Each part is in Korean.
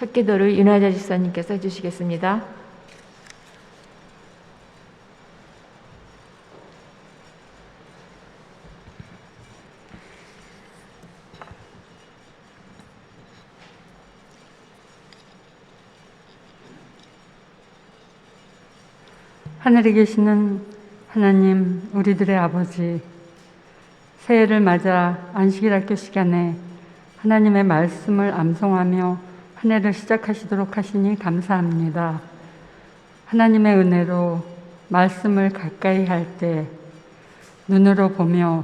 첫 기도를 윤화자 집사님께서 해주시겠습니다. 하늘에 계시는 하나님, 우리들의 아버지, 새해를 맞아 안식일 학교 시간에 하나님의 말씀을 암송하며 한 해를 시작하시도록 하시니 감사합니다. 하나님의 은혜로 말씀을 가까이 할 때 눈으로 보며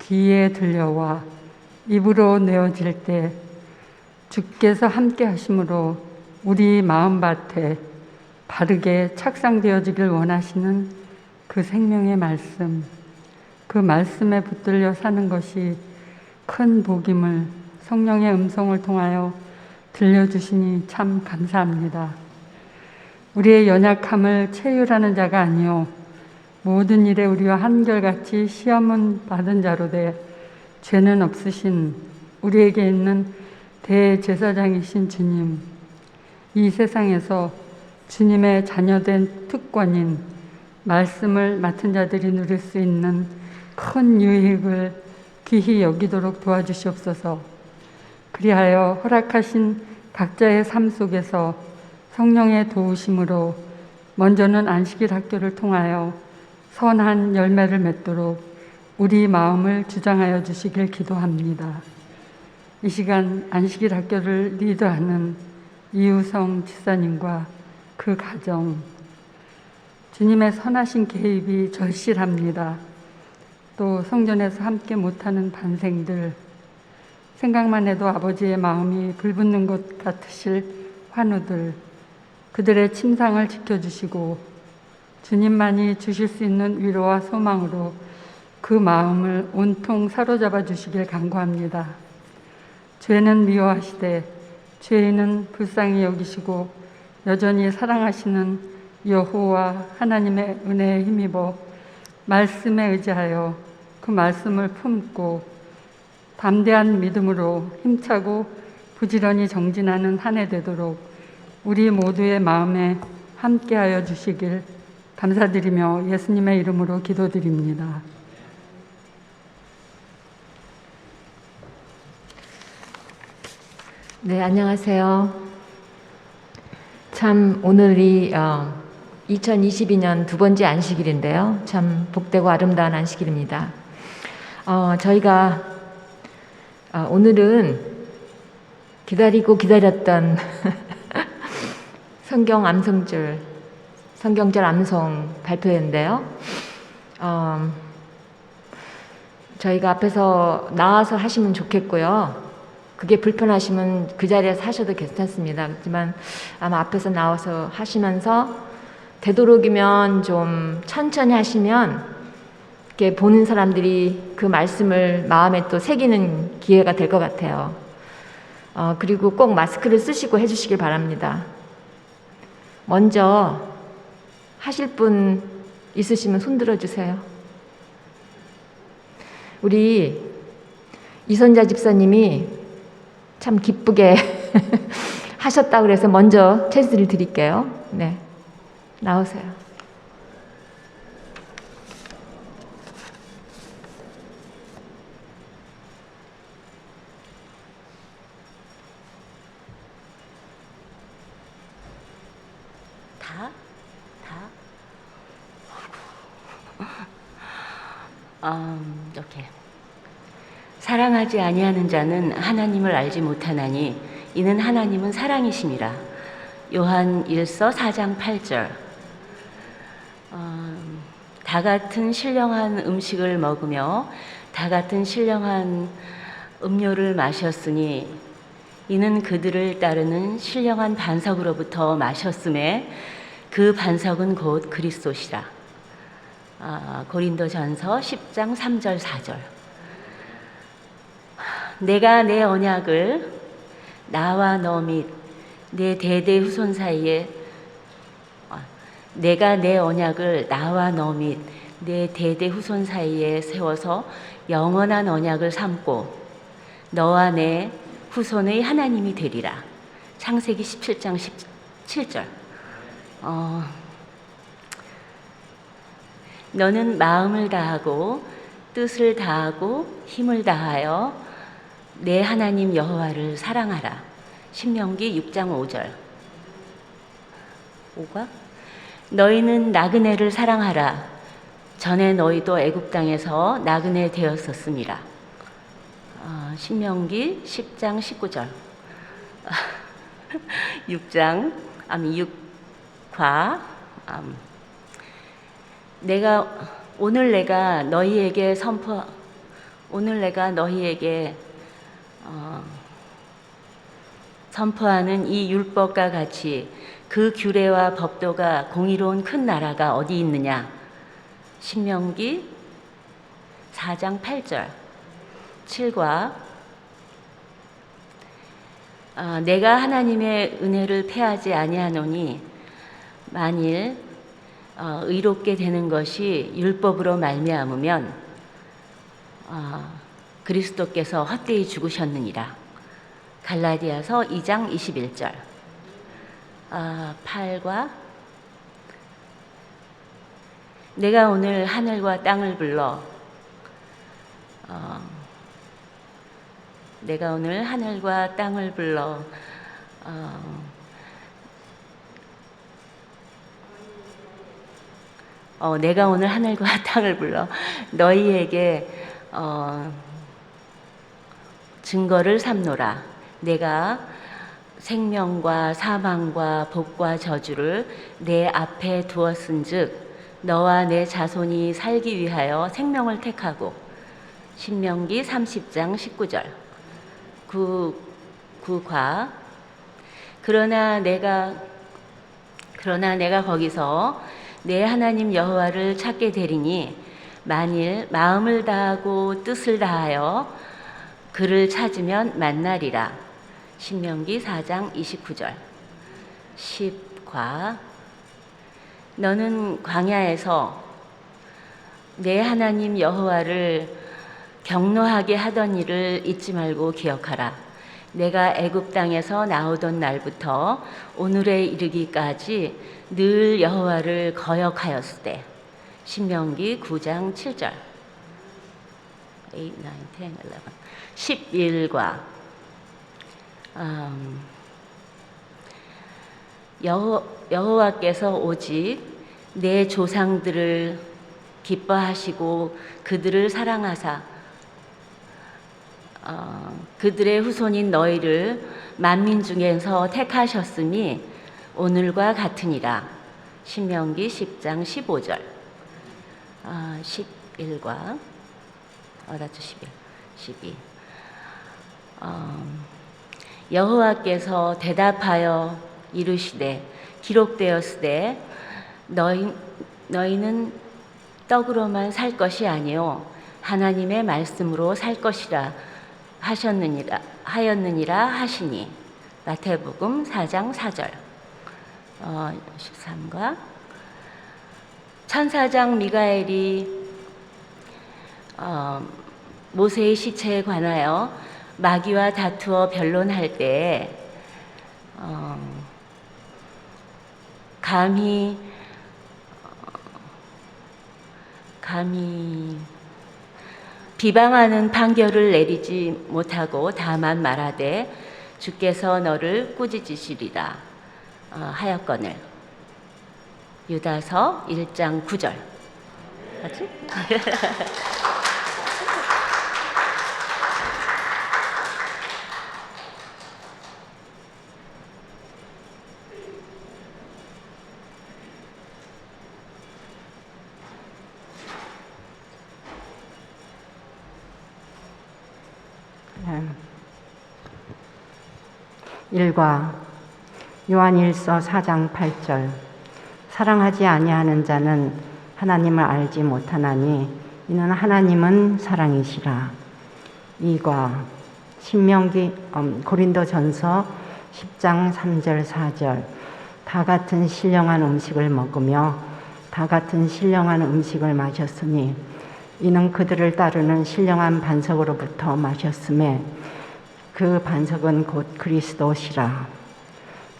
귀에 들려와 입으로 내어질 때 주께서 함께 하심으로 우리 마음밭에 바르게 착상되어지길 원하시는 그 생명의 말씀, 그 말씀에 붙들려 사는 것이 큰 복임을 성령의 음성을 통하여 들려주시니 참 감사합니다. 우리의 연약함을 체휼하는 자가 아니요 모든 일에 우리와 한결같이 시험은 받은 자로 돼 죄는 없으신 우리에게 있는 대제사장이신 주님, 이 세상에서 주님의 자녀된 특권인 말씀을 맡은 자들이 누릴 수 있는 큰 유익을 귀히 여기도록 도와주시옵소서. 그리하여 허락하신 각자의 삶 속에서 성령의 도우심으로 먼저는 안식일 학교를 통하여 선한 열매를 맺도록 우리 마음을 주장하여 주시길 기도합니다. 이 시간 안식일 학교를 리더하는 이우성 집사님과 그 가정, 주님의 선하신 개입이 절실합니다. 또 성전에서 함께 못하는 반생들, 생각만 해도 아버지의 마음이 불붙는 것 같으실 환우들, 그들의 침상을 지켜주시고 주님만이 주실 수 있는 위로와 소망으로 그 마음을 온통 사로잡아 주시길 간구합니다. 죄는 미워하시되 죄인은 불쌍히 여기시고 여전히 사랑하시는 여호와 하나님의 은혜에 힘입어 말씀에 의지하여 그 말씀을 품고 담대한 믿음으로 힘차고 부지런히 정진하는 한 해 되도록 우리 모두의 마음에 함께하여 주시길 감사드리며 예수님의 이름으로 기도드립니다. 네, 안녕하세요. 참 오늘이 2022년 두 번째 안식일인데요. 참 복되고 아름다운 안식일입니다. 저희가 오늘은 기다리고 기다렸던 성경절 암송 발표인데요. 저희가 앞에서 나와서 하시면 좋겠고요. 그게 불편하시면 그 자리에서 하셔도 괜찮습니다. 그렇지만 아마 앞에서 나와서 하시면서 되도록이면 좀 천천히 하시면 이렇게 보는 사람들이 그 말씀을 마음에 또 새기는 기회가 될 것 같아요. 그리고 꼭 마스크를 쓰시고 해주시길 바랍니다. 먼저 하실 분 있으시면 손 들어주세요. 우리 이선자 집사님이 참 기쁘게 하셨다고 그래서 먼저 찬스를 드릴게요. 네, 나오세요. 이렇게 사랑하지 아니하는 자는 하나님을 알지 못하나니 이는 하나님은 사랑이심이라. 요한 1서 4장 8절. 다 같은 신령한 음식을 먹으며 다 같은 신령한 음료를 마셨으니 이는 그들을 따르는 신령한 반석으로부터 마셨음에 그 반석은 곧 그리스도시라. 고린도전서 10장 3절 4절. 내가 내 언약을 나와 너 및 내 대대 후손 사이에 내가 내 언약을 나와 너 및 내 대대 후손 사이에 세워서 영원한 언약을 삼고 너와 내 후손의 하나님이 되리라. 창세기 17장 17절. 너는 마음을 다하고 뜻을 다하고 힘을 다하여 내 하나님 여호와를 사랑하라. 신명기 6장 5절. 5가 너희는 나그네를 사랑하라. 전에 너희도 애굽 땅에서 나그네 되었었음이라. 신명기 10장 19절. 6장 6과 오늘 내가 너희에게 선포하는 이 율법과 같이 그 규례와 법도가 공의로운 큰 나라가 어디 있느냐. 신명기 4장 8절. 7과 내가 하나님의 은혜를 패하지 아니하노니 만일 의롭게 되는 것이 율법으로 말미암으면 그리스도께서 헛되이 죽으셨느니라. 갈라디아서 2장 21절. 8과 내가 오늘 하늘과 땅을 불러 내가 오늘 하늘과 땅을 불러 내가 오늘 하늘과 땅을 불러 너희에게 증거를 삼노라. 내가 생명과 사망과 복과 저주를 내 앞에 두었은즉 너와 내 자손이 살기 위하여 생명을 택하고. 신명기 30장 19절. 9과 그러나 내가 거기서 내 하나님 여호와를 찾게 되리니 만일 마음을 다하고 뜻을 다하여 그를 찾으면 만나리라. 신명기 4장 29절. 10과 너는 광야에서 내 하나님 여호와를 경노하게 하던 일을 잊지 말고 기억하라. 내가 애굽 땅에서 나오던 날부터 오늘에 이르기까지 늘 여호와를 거역하였으되. 신명기 9장 7절. 8, 9, 10, 11. 11과 여호와께서 오직 내 조상들을 기뻐하시고 그들을 사랑하사 그들의 후손인 너희를 만민 중에서 택하셨음이 오늘과 같으니라. 신명기 10장 15절. 11과 11, 12. 여호와께서 대답하여 이르시되 기록되었으되 너희는 떡으로만 살 것이 아니요 하나님의 말씀으로 살 것이라 하였느니라 하시니. 마태복음 4장 4절. 13과 천사장 미가엘이 모세의 시체에 관하여 마귀와 다투어 변론할 때에 감히 비방하는 판결을 내리지 못하고 다만 말하되 주께서 너를 꾸짖으시리라 하였거늘. 유다서 1장 9절. 맞지? 일과 요한일서 4장 8절. 사랑하지 아니하는 자는 하나님을 알지 못하나니 이는 하나님은 사랑이시라. 2과 고린도전서 10장 3절 4절. 다 같은 신령한 음식을 먹으며 다 같은 신령한 음식을 마셨으니 이는 그들을 따르는 신령한 반석으로부터 마셨음에 그 반석은 곧 그리스도시라.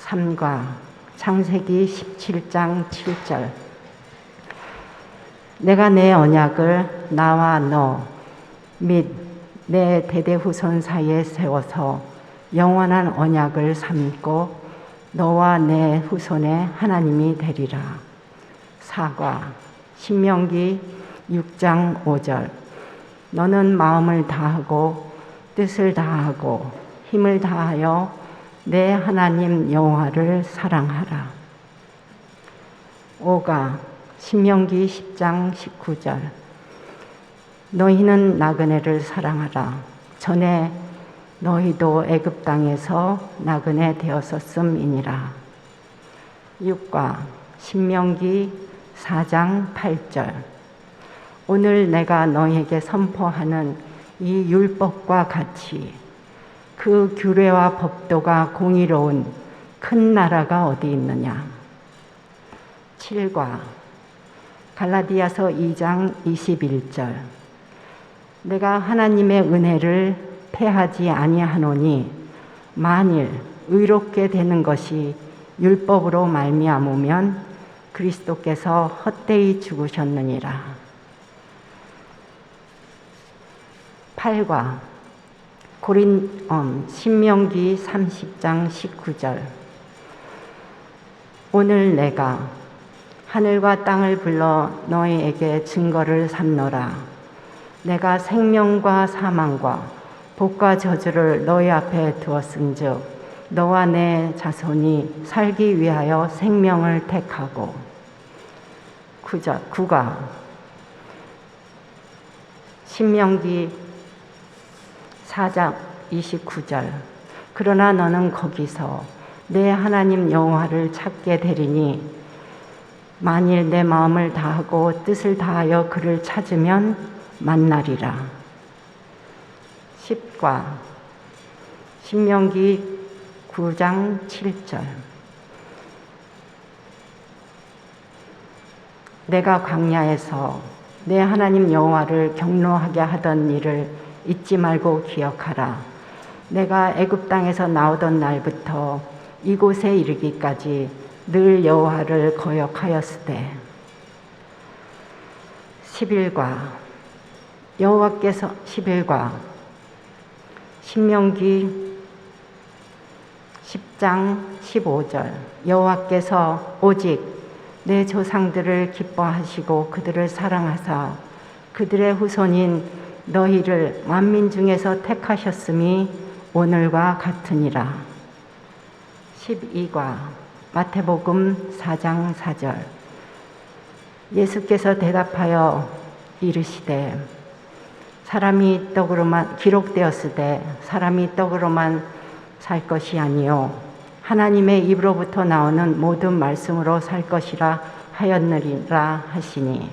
3과 창세기 17장 7절. 내가 내 언약을 나와 너 및 내 대대 후손 사이에 세워서 영원한 언약을 삼고 너와 내 후손의 하나님이 되리라. 4과 신명기 6장 5절. 너는 마음을 다하고 뜻을 다하고 힘을 다하여 내 하나님 여호와를 사랑하라. 5가 신명기 10장 19절. 너희는 나그네를 사랑하라. 전에 너희도 애굽 땅에서 나그네 되었었음이니라. 6과 신명기 4장 8절. 오늘 내가 너희에게 선포하는 이 율법과 같이 그 규례와 법도가 공의로운 큰 나라가 어디 있느냐. 7과 갈라디아서 2장 21절. 내가 하나님의 은혜를 패하지 아니하노니 만일 의롭게 되는 것이 율법으로 말미암으면 그리스도께서 헛되이 죽으셨느니라. 8과 신명기 30장 19절. 오늘 내가 하늘과 땅을 불러 너희에게 증거를 삼노라. 내가 생명과 사망과 복과 저주를 너희 앞에 두었은즉 너와 내 자손이 살기 위하여 생명을 택하고. 9가 신명기 4장 29절. 그러나 너는 거기서 내 하나님 여호와를 찾게 되리니 만일 내 마음을 다하고 뜻을 다하여 그를 찾으면 만나리라. 10과 신명기 9장 7절. 내가 광야에서 내 하나님 여호와를 경노하게 하던 일을 잊지 말고 기억하라. 내가 애굽 땅에서 나오던 날부터 이곳에 이르기까지 늘 여호와를 거역하였으되. 11과 여호와께서 11과 신명기 10장 15절. 여호와께서 오직 내 조상들을 기뻐하시고 그들을 사랑하사 그들의 후손인 너희를 만민 중에서 택하셨음이 오늘과 같으니라. 12과 마태복음 4장 4절. 예수께서 대답하여 이르시되 사람이 떡으로만 기록되었으되 사람이 떡으로만 살 것이 아니요 하나님의 입으로부터 나오는 모든 말씀으로 살 것이라 하였느니라 하시니.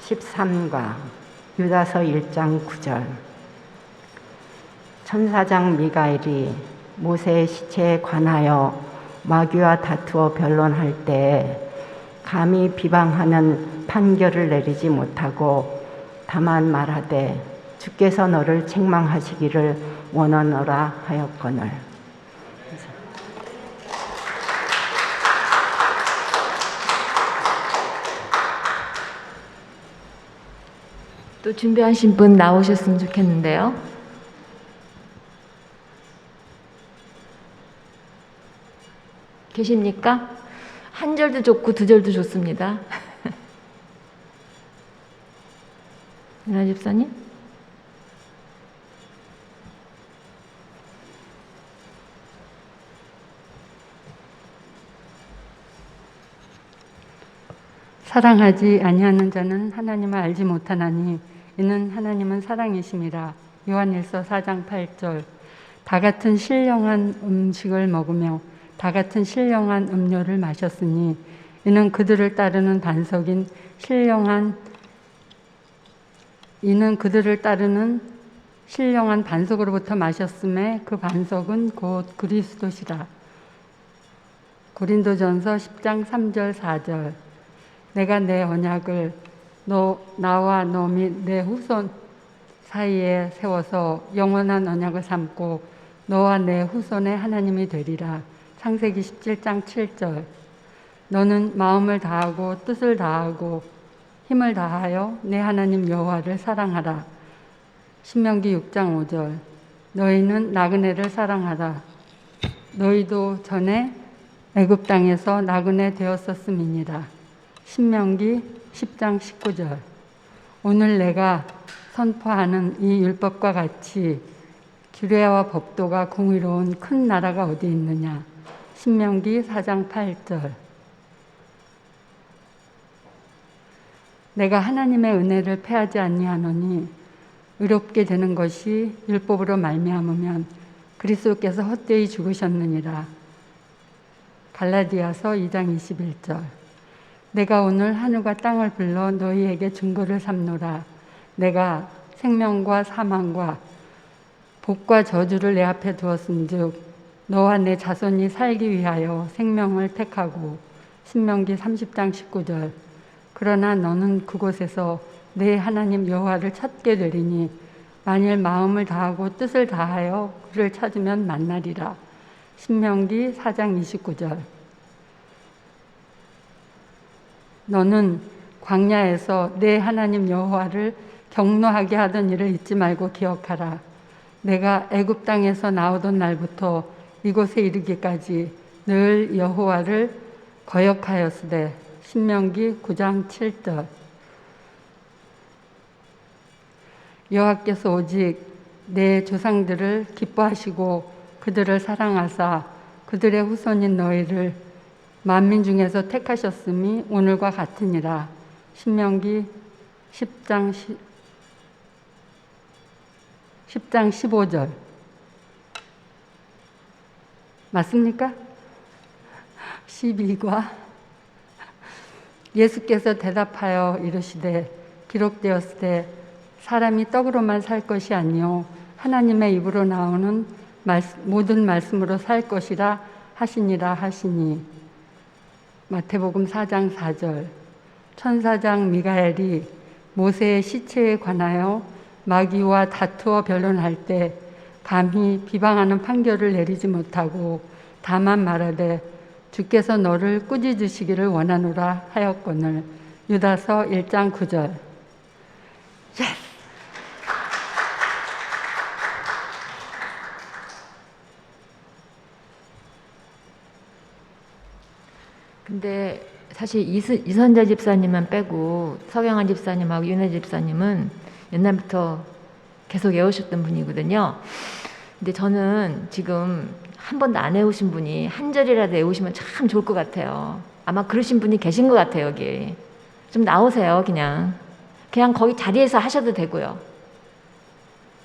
13과 유다서 1장 9절. 천사장 미가엘이 모세의 시체에 관하여 마귀와 다투어 변론할 때에 감히 비방하는 판결을 내리지 못하고 다만 말하되 주께서 너를 책망하시기를 원하노라 하였거늘. 또 준비하신 분 나오셨으면 좋겠는데요. 계십니까? 한 절도 좋고 두 절도 좋습니다. 윤아 집사님? 사랑하지 아니하는 자는 하나님을 알지 못하나니 이는 하나님은 사랑이심이라. 요한일서 4장 8절. 다 같은 신령한 음식을 먹으며 다 같은 신령한 음료를 마셨으니 이는 그들을 따르는 신령한 반석으로부터 마셨음에 그 반석은 곧 그리스도시라. 고린도전서 10장 3절 4절. 내가 내 언약을 나와 너 및 내 후손 사이에 세워서 영원한 언약을 삼고 너와 내 후손의 하나님이 되리라. 창세기 17장 7절. 너는 마음을 다하고 뜻을 다하고 힘을 다하여 내 하나님 여호와를 사랑하라. 신명기 6장 5절. 너희는 나그네를 사랑하라. 너희도 전에 애굽 땅에서 나그네 되었었음이니라. 신명기 10장 19절. 오늘 내가 선포하는 이 율법과 같이 규례와 법도가 공의로운 큰 나라가 어디 있느냐. 신명기 4장 8절. 내가 하나님의 은혜를 패하지 아니하노니 의롭게 되는 것이 율법으로 말미암으면 그리스도께서 헛되이 죽으셨느니라. 갈라디아서 2장 21절. 내가 오늘 하늘과 땅을 불러 너희에게 증거를 삼노라. 내가 생명과 사망과 복과 저주를 내 앞에 두었은즉 너와 내 자손이 살기 위하여 생명을 택하고. 신명기 30장 19절. 그러나 너는 그곳에서 내 하나님 여호와를 찾게 되리니 만일 마음을 다하고 뜻을 다하여 그를 찾으면 만나리라. 신명기 4장 29절. 너는 광야에서 내 하나님 여호와를 경노하게 하던 일을 잊지 말고 기억하라. 내가 애굽 땅에서 나오던 날부터 이곳에 이르기까지 늘 여호와를 거역하였으되. 신명기 9장 7절. 여호와께서 오직 내 조상들을 기뻐하시고 그들을 사랑하사 그들의 후손인 너희를 만민 중에서 택하셨음이 오늘과 같으니라. 신명기 10장 15절. 맞습니까? 12과 예수께서 대답하여 이르시되 기록되었으되 사람이 떡으로만 살 것이 아니요 하나님의 입으로 나오는 모든 말씀으로 살 것이라 하시니라 하시니. 마태복음 4장 4절. 천사장 미가엘이 모세의 시체에 관하여 마귀와 다투어 변론할 때 감히 비방하는 판결을 내리지 못하고 다만 말하되 주께서 너를 꾸짖으시기를 원하노라 하였거늘. 유다서 1장 9절. 근데 사실 이선자 집사님만 빼고 서경환 집사님하고 윤혜 집사님은 옛날부터 계속 외우셨던 분이거든요. 근데 저는 지금 한 번도 안 외우신 분이 한 절이라도 외우시면 참 좋을 것 같아요. 아마 그러신 분이 계신 것 같아요. 여기 좀 나오세요. 그냥 거기 자리에서 하셔도 되고요.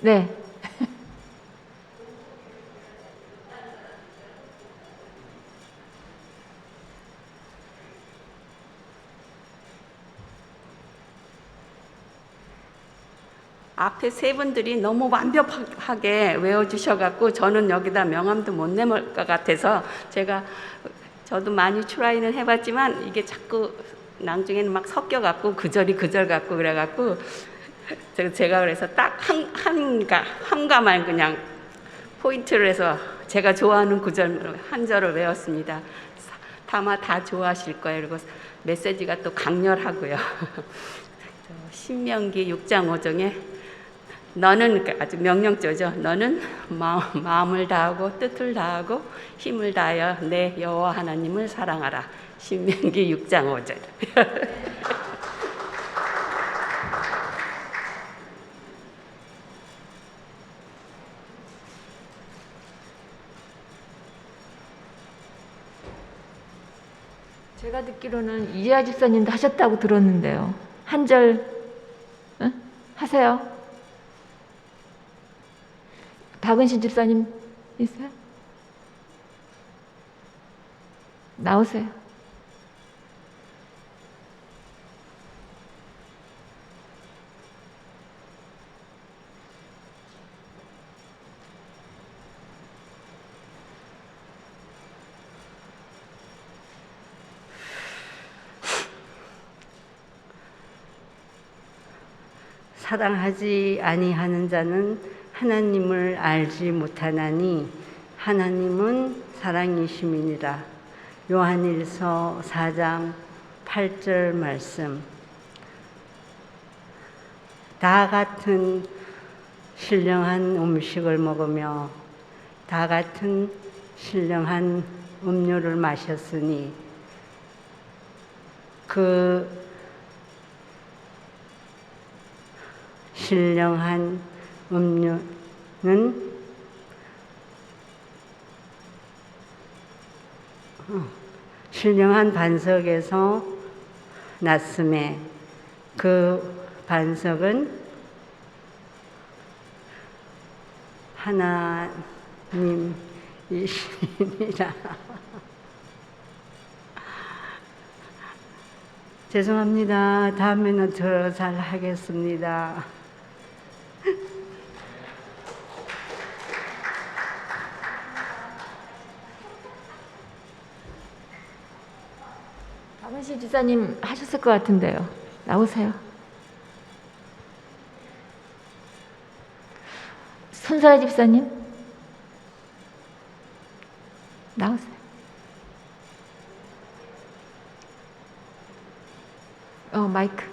네. 앞에 세 분들이 너무 완벽하게 외워주셔갖고 저는 여기다 명함도 못 내밀 것 같아서 저도 많이 트라이는 해봤지만 이게 자꾸 나중에는 막 섞여갖고 그 절이 그 절 같고 그래갖고 제가 그래서 딱 한 가만 그냥 포인트를 해서 제가 좋아하는 구절 한 절을 외웠습니다. 아마 다 좋아하실 거예요. 그리고 메시지가 또 강렬하고요. 신명기 6장 5절에 너는, 아주 명령조죠. 너는 마음을 다하고 뜻을 다하고 힘을 다하여 내 여호와 하나님을 사랑하라. 신명기 6장 5절. 제가 듣기로는 이재하 집사님도 하셨다고 들었는데요. 한 절 하세요. 박은신 집사님 있어요? 나오세요. 사랑하지 아니하는 자는 하나님을 알지 못하나니 하나님은 사랑이심이니라. 요한일서 4장 8절 말씀. 다 같은 신령한 음식을 먹으며 다 같은 신령한 음료를 마셨으니 그 신령한 음료는 신령한 반석에서 났음에 그 반석은 하나님이시니라. 죄송합니다. 다음에는 더 잘 하겠습니다. 박은실 지사님 하셨을 것 같은데요. 나오세요. 손사라 집사님 나오세요. 마이크.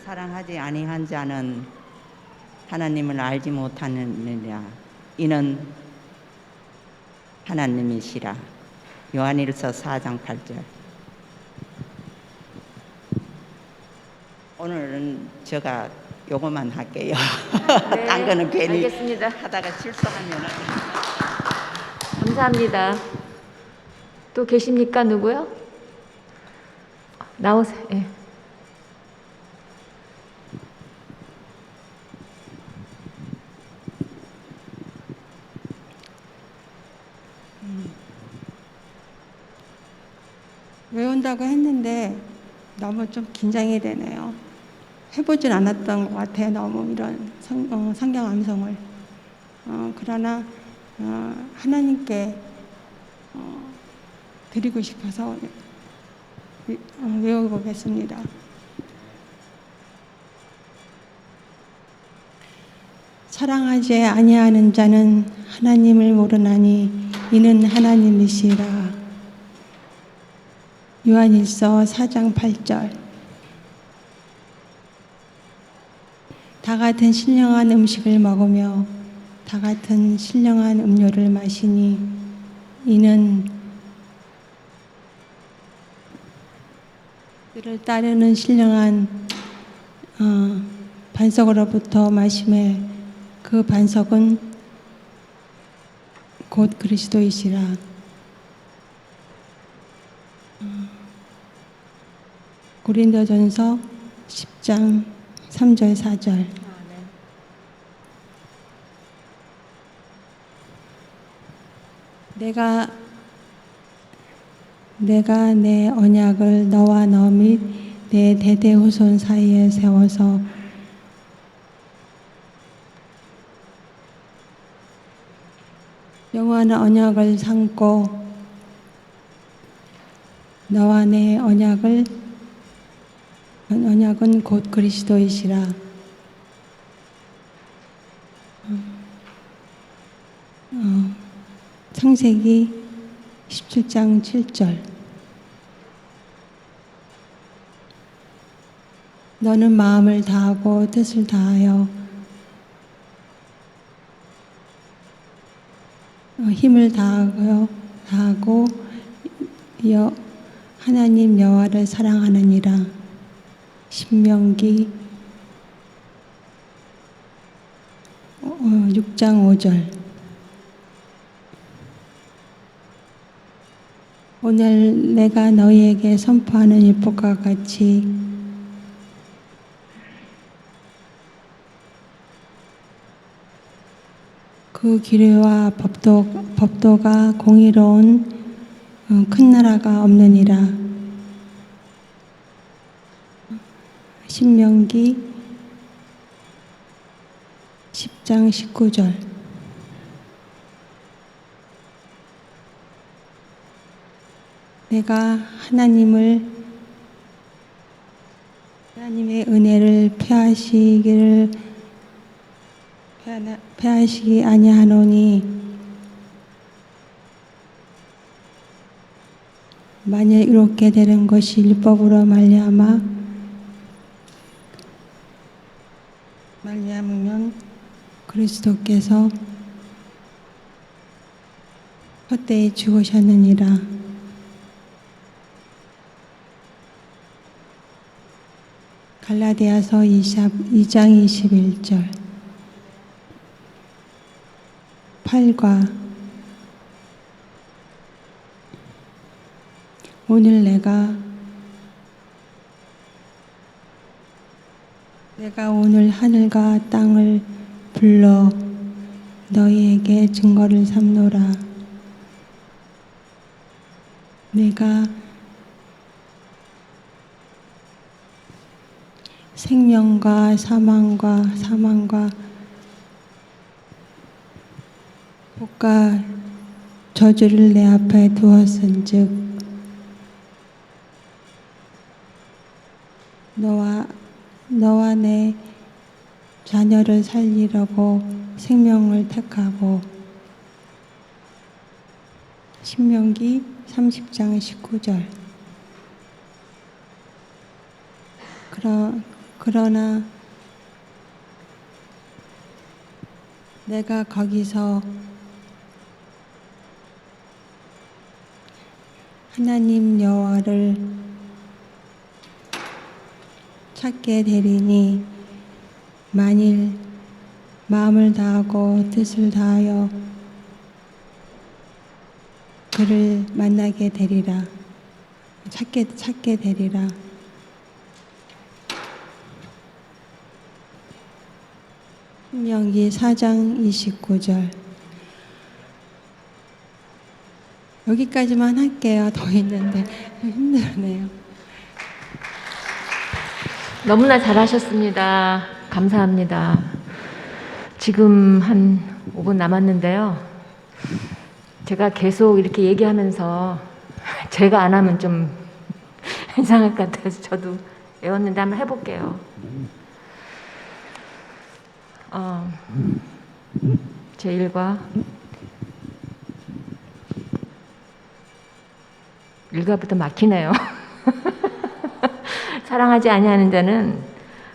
사랑하지 아니한 자는 하나님을 알지 못하느니라. 이는 하나님이시라. 요한일서 4장 8절. 오늘은 제가 요거만 할게요. 네, 딴 거는 괜히 알겠습니다. 하다가 실수하면. 감사합니다. 또 계십니까? 누구요? 나오세요. 예. 외운다고 했는데 너무 좀 긴장이 되네요. 해보진 않았던 것 같아요. 너무 이런 성경 암송을. 그러나 하나님께 드리고 싶어서 외워보겠습니다. 사랑하지 아니하는 자는 하나님을 모르나니 이는 하나님이시라. 요한일서 4장 8절. 다 같은 신령한 음식을 먹으며 다 같은 신령한 음료를 마시니 이는 그를 따르는 신령한 반석으로부터 마심에 그 반석은 곧 그리스도이시라. 고린도전서 10장 3절 4절. 내가 내 언약을 너와 너 및 내 대대 후손 사이에 세워서 영원한 언약을 삼고 너와 내 언약은 곧 그리스도이시라. 창세기 17장 7절. 너는 마음을 다하고 뜻을 다하여 힘을 다하고 하나님 여호와를 사랑하느니라. 신명기 6장 5절. 오늘 내가 너희에게 선포하는 율법과 같이 그 규례와 법도가 공의로운 큰 나라가 없느니라. 신명기 10장 19절. 내가 하나님을 패하시기 아니하노니 만일 이렇게 되는 것이 율법으로 말미암으면 그리스도께서 헛되이 죽으셨느니라. 갈라디아서 2장 21절 8과 오늘 내가 오늘 하늘과 땅을 불러 너희에게 증거를 삼노라. 내가 생명과 사망과 복과 저주를 내 앞에 두었은즉 너와 내 자녀를 살리려고 생명을 택하고 신명기 30장 19절 그러나 내가 거기서 하나님 여호와를 찾게 되리니 만일 마음을 다하고 뜻을 다하여 그를 만나게 되리라. 찾게 되리라. 신명기 4장 29절 여기까지만 할게요. 더 있는데 힘드네요. 너무나 잘하셨습니다. 감사합니다. 지금 한 5분 남았는데요. 제가 계속 이렇게 얘기하면서 제가 안 하면 좀 이상할 것 같아서 저도 외웠는데 한번 해볼게요. 제1과 1과부터 막히네요. 사랑하지 아니하는 자는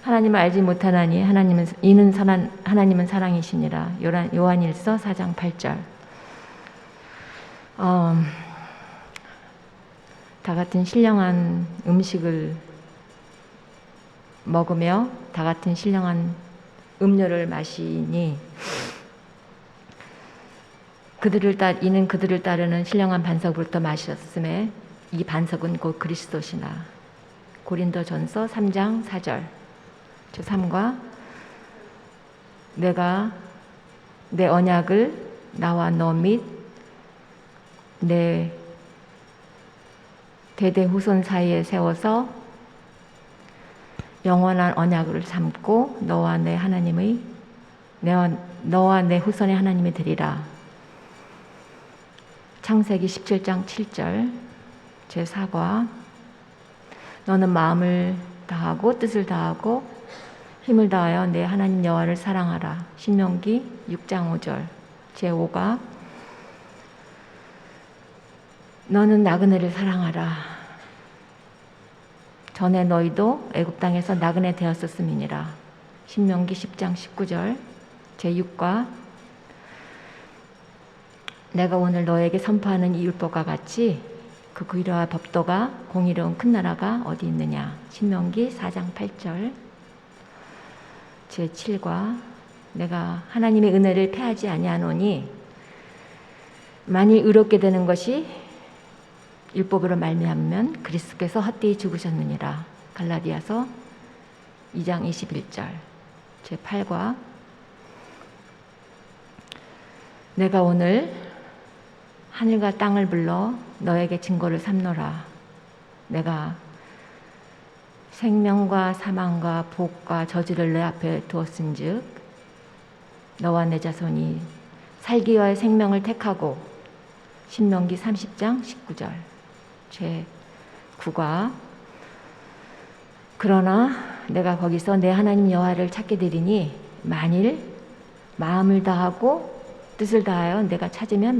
하나님을 알지 못하나니 하나님은 사랑이시니라. 요한일서 4장 8절. 다 같은 신령한 음식을 먹으며 다 같은 신령한 음료를 마시니 이는 그들을 따르는 신령한 반석으로부터 마셨음에 이 반석은 곧 그리스도시나. 고린도전서 3장 4절. 저 3과 내가 내 언약을 나와 너 및 내 대대 후손 사이에 세워서 영원한 언약을 삼고 너와 내 후손의 하나님이 되리라. 창세기 17장 7절. 제 4과 너는 마음을 다하고 뜻을 다하고 힘을 다하여 내 하나님 여호와를 사랑하라. 신명기 6장 5절. 제 5가 너는 나그네를 사랑하라. 전에 너희도 애굽 땅에서 나그네 되었었음이니라. 신명기 10장 19절. 제 6과 내가 오늘 너에게 선포하는 이 율법과 같이 그 의로와 법도가 공의로운 큰 나라가 어디 있느냐. 신명기 4장 8절. 제 7과 내가 하나님의 은혜를 패하지 아니하노니 만일 의롭게 되는 것이 율법으로 말미암으면 그리스도께서 헛되이 죽으셨느니라. 갈라디아서 2장 21절. 제 8과 내가 오늘 하늘과 땅을 불러 너에게 증거를 삼노라. 내가 생명과 사망과 복과 저주를 내 앞에 두었은즉 너와 내 자손이 살기와의 생명을 택하고. 신명기 30장 19절. 제 9과 그러나 내가 거기서 내 하나님 여호와를 찾게 되리니 만일 마음을 다하고 뜻을 다하여 내가 찾으면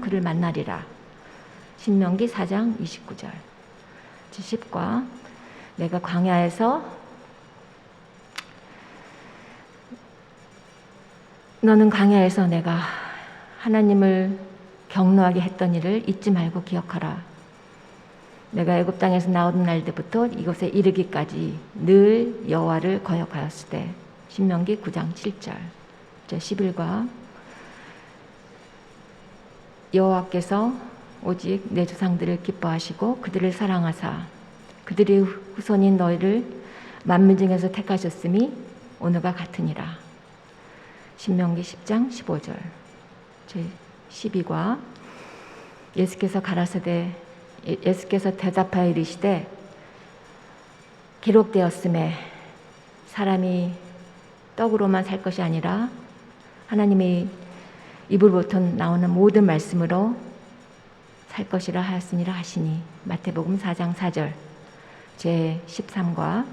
그를 만나리라. 신명기 4장 29절. 10과 내가 광야에서 너는 광야에서 내가 하나님을 경노하게 했던 일을 잊지 말고 기억하라. 내가 애굽 땅에서 나오던 날부터 이곳에 이르기까지 늘 여호와를 거역하였을 때. 신명기 9장 7절. 11과 여호와께서 오직 내 조상들을 기뻐하시고 그들을 사랑하사 그들의 후손인 너희를 만민 중에서 택하셨음이 오늘과 같으니라. 신명기 10장 15절. 12과 예수께서 가라사대 예수께서 대답하여 이르시되 기록되었음에 사람이 떡으로만 살 것이 아니라 하나님의 입으로부터 나오는 모든 말씀으로 살 것이라 하였으니라 하시니. 마태복음 4장 4절. 제 13과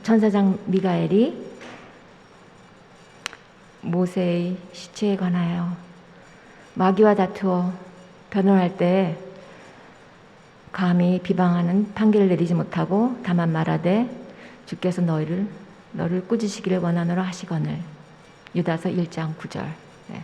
천사장 미가엘이 모세의 시체에 관하여 마귀와 다투어 변론할 때 감히 비방하는 판결을 내리지 못하고 다만 말하되 주께서 너를 꾸짖으시기를 원하노라 하시거늘. 유다서 1장 9절. 네.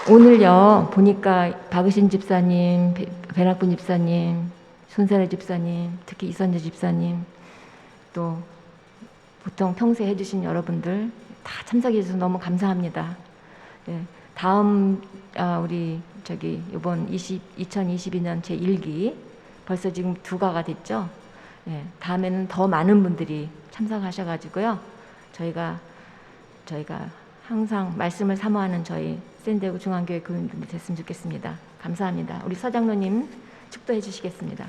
오늘요 보니까 박으신 집사님, 배낙분 집사님, 손사래 집사님, 특히 이선재 집사님, 또 보통 평소에 해주신 여러분들 다 참석해 주셔서 너무 감사합니다. 네. 다음 우리 이번 2022년 제1기 벌써 지금 2가가 됐죠. 네. 다음에는 더 많은 분들이 참석하셔가지고요. 저희가 항상 말씀을 사모하는 저희 샌디에고 중앙교회 교인분들 됐으면 좋겠습니다. 감사합니다. 우리 서장로님 축도해 주시겠습니다.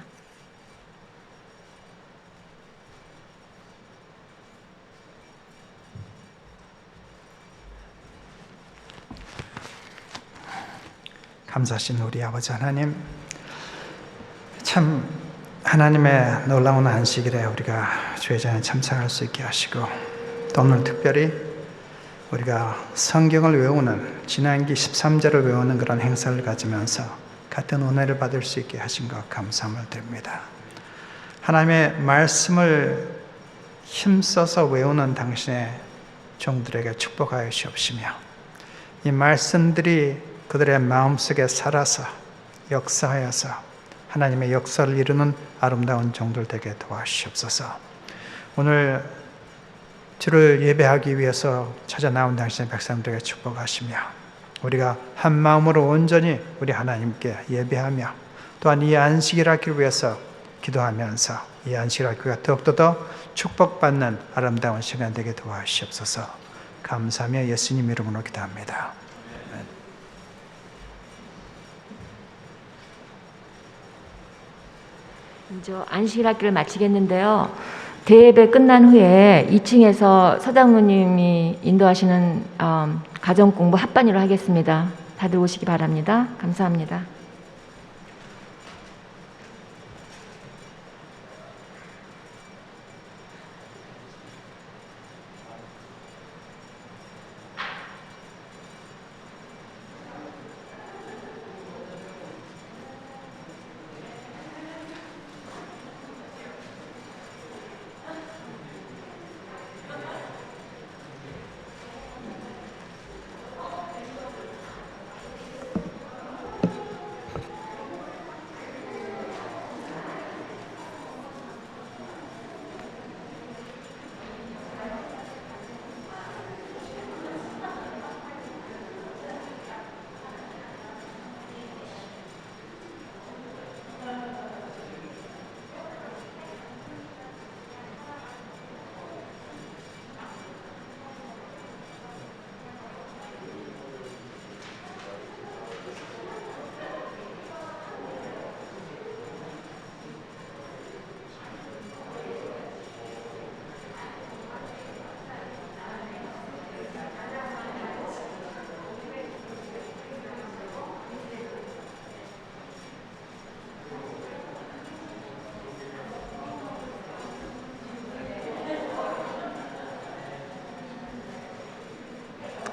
감사하신 우리 아버지 하나님, 참 하나님의 놀라운 안식일에 우리가 주의 전에 참석할 수 있게 하시고, 또 오늘 특별히 우리가 성경을 외우는 진한기 13절을 외우는 그런 행사를 가지면서 같은 은혜를 받을 수 있게 하신 것 감사함을 드립니다. 하나님의 말씀을 힘써서 외우는 당신의 종들에게 축복하여 주옵시며, 이 말씀들이 그들의 마음속에 살아서 역사하여서 하나님의 역사를 이루는 아름다운 종들 되게 도와주시옵소서. 오늘 주를 예배하기 위해서 찾아 나온 당신의 백성들에게 축복하시며, 우리가 한 마음으로 온전히 우리 하나님께 예배하며 또한 이 안식일 하기를 위해서 기도하면서 이 안식일 하기가 더욱더 더 축복받는 아름다운 시간 되게 도와주시옵소서. 감사하며 예수님 이름으로 기도합니다. 이제 안식일 학기를 마치겠는데요. 대예배 끝난 후에 2층에서 서장로님이 인도하시는 가정공부 합반으로 하겠습니다. 다들 오시기 바랍니다. 감사합니다.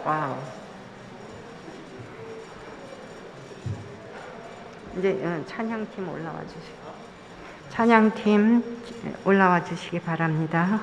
와우. 이제 찬양팀 올라와 주시고. 찬양팀 올라와 주시기 바랍니다.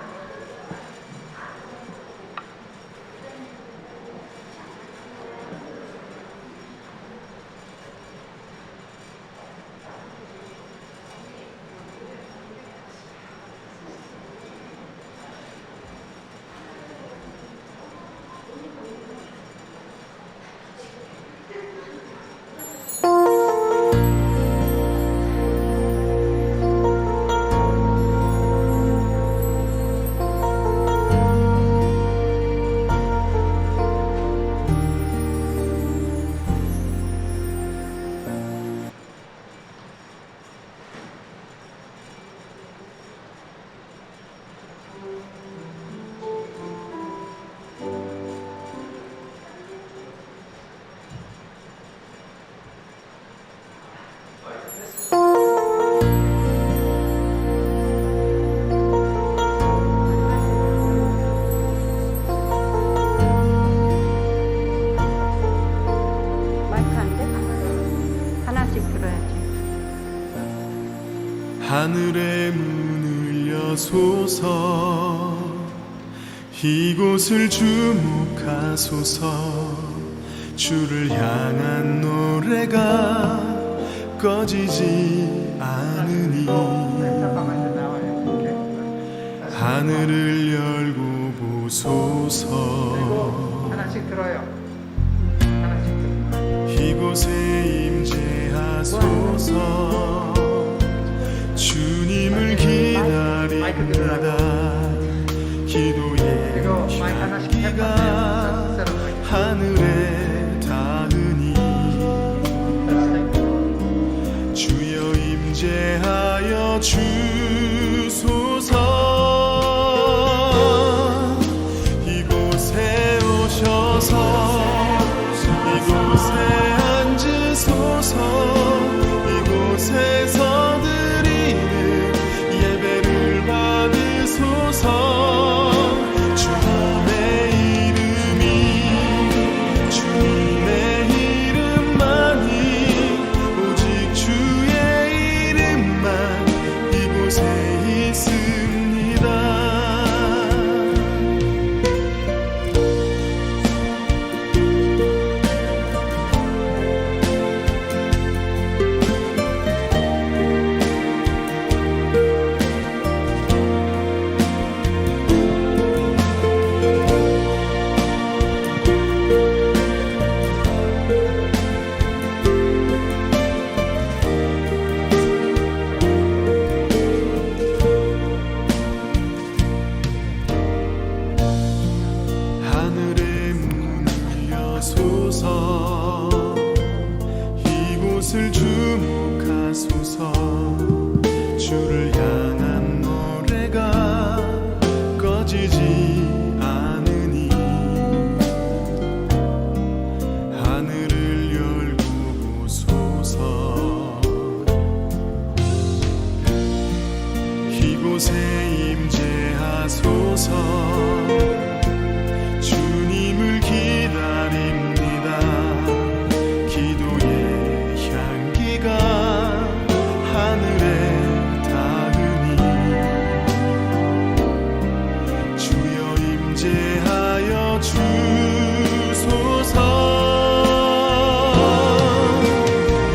하늘의 문을 여소서 이곳을 주목하소서 주를 향한 노래가 꺼지지 않으니 하늘을 열고 보소서 하나씩 들어요. 이곳에 임재하소서 주님을 기다립니다. 기도의 향기가 하늘에 닿으니 주여 임재하여 주소서. 이곳에 오셔서 이곳에 앉으소서. 이곳에서 예배를 받으소서. 주님의 이름이 주님의 이름만이 오직 주의 이름만 이곳에 있습니다. 하늘의 문을 여소서 이곳을 주목하소서 주를 향한 노래가 꺼지지 않으니 하늘을 열고 보소서. 이곳에 임재하소서. 주님을 기다립니다. 기도의 향기가 하늘에 닿으니 주여 임재하여 주소서.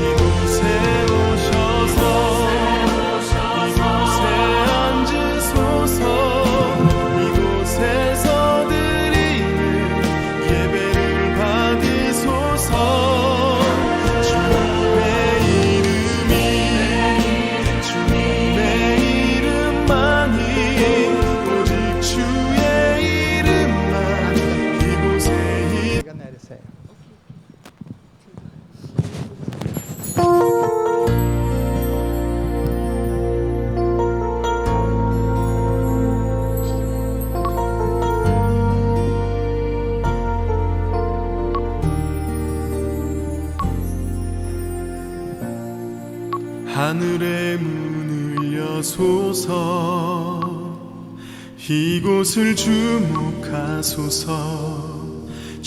이곳에 오셔서 이곳에 앉으소서. 이곳에서 예배를 받으소서. 주님의 이름이 주님의 이름만이 오직 주의 이름만 이곳에 내리세요. 하늘의 문을 여소서 이곳을 주목하소서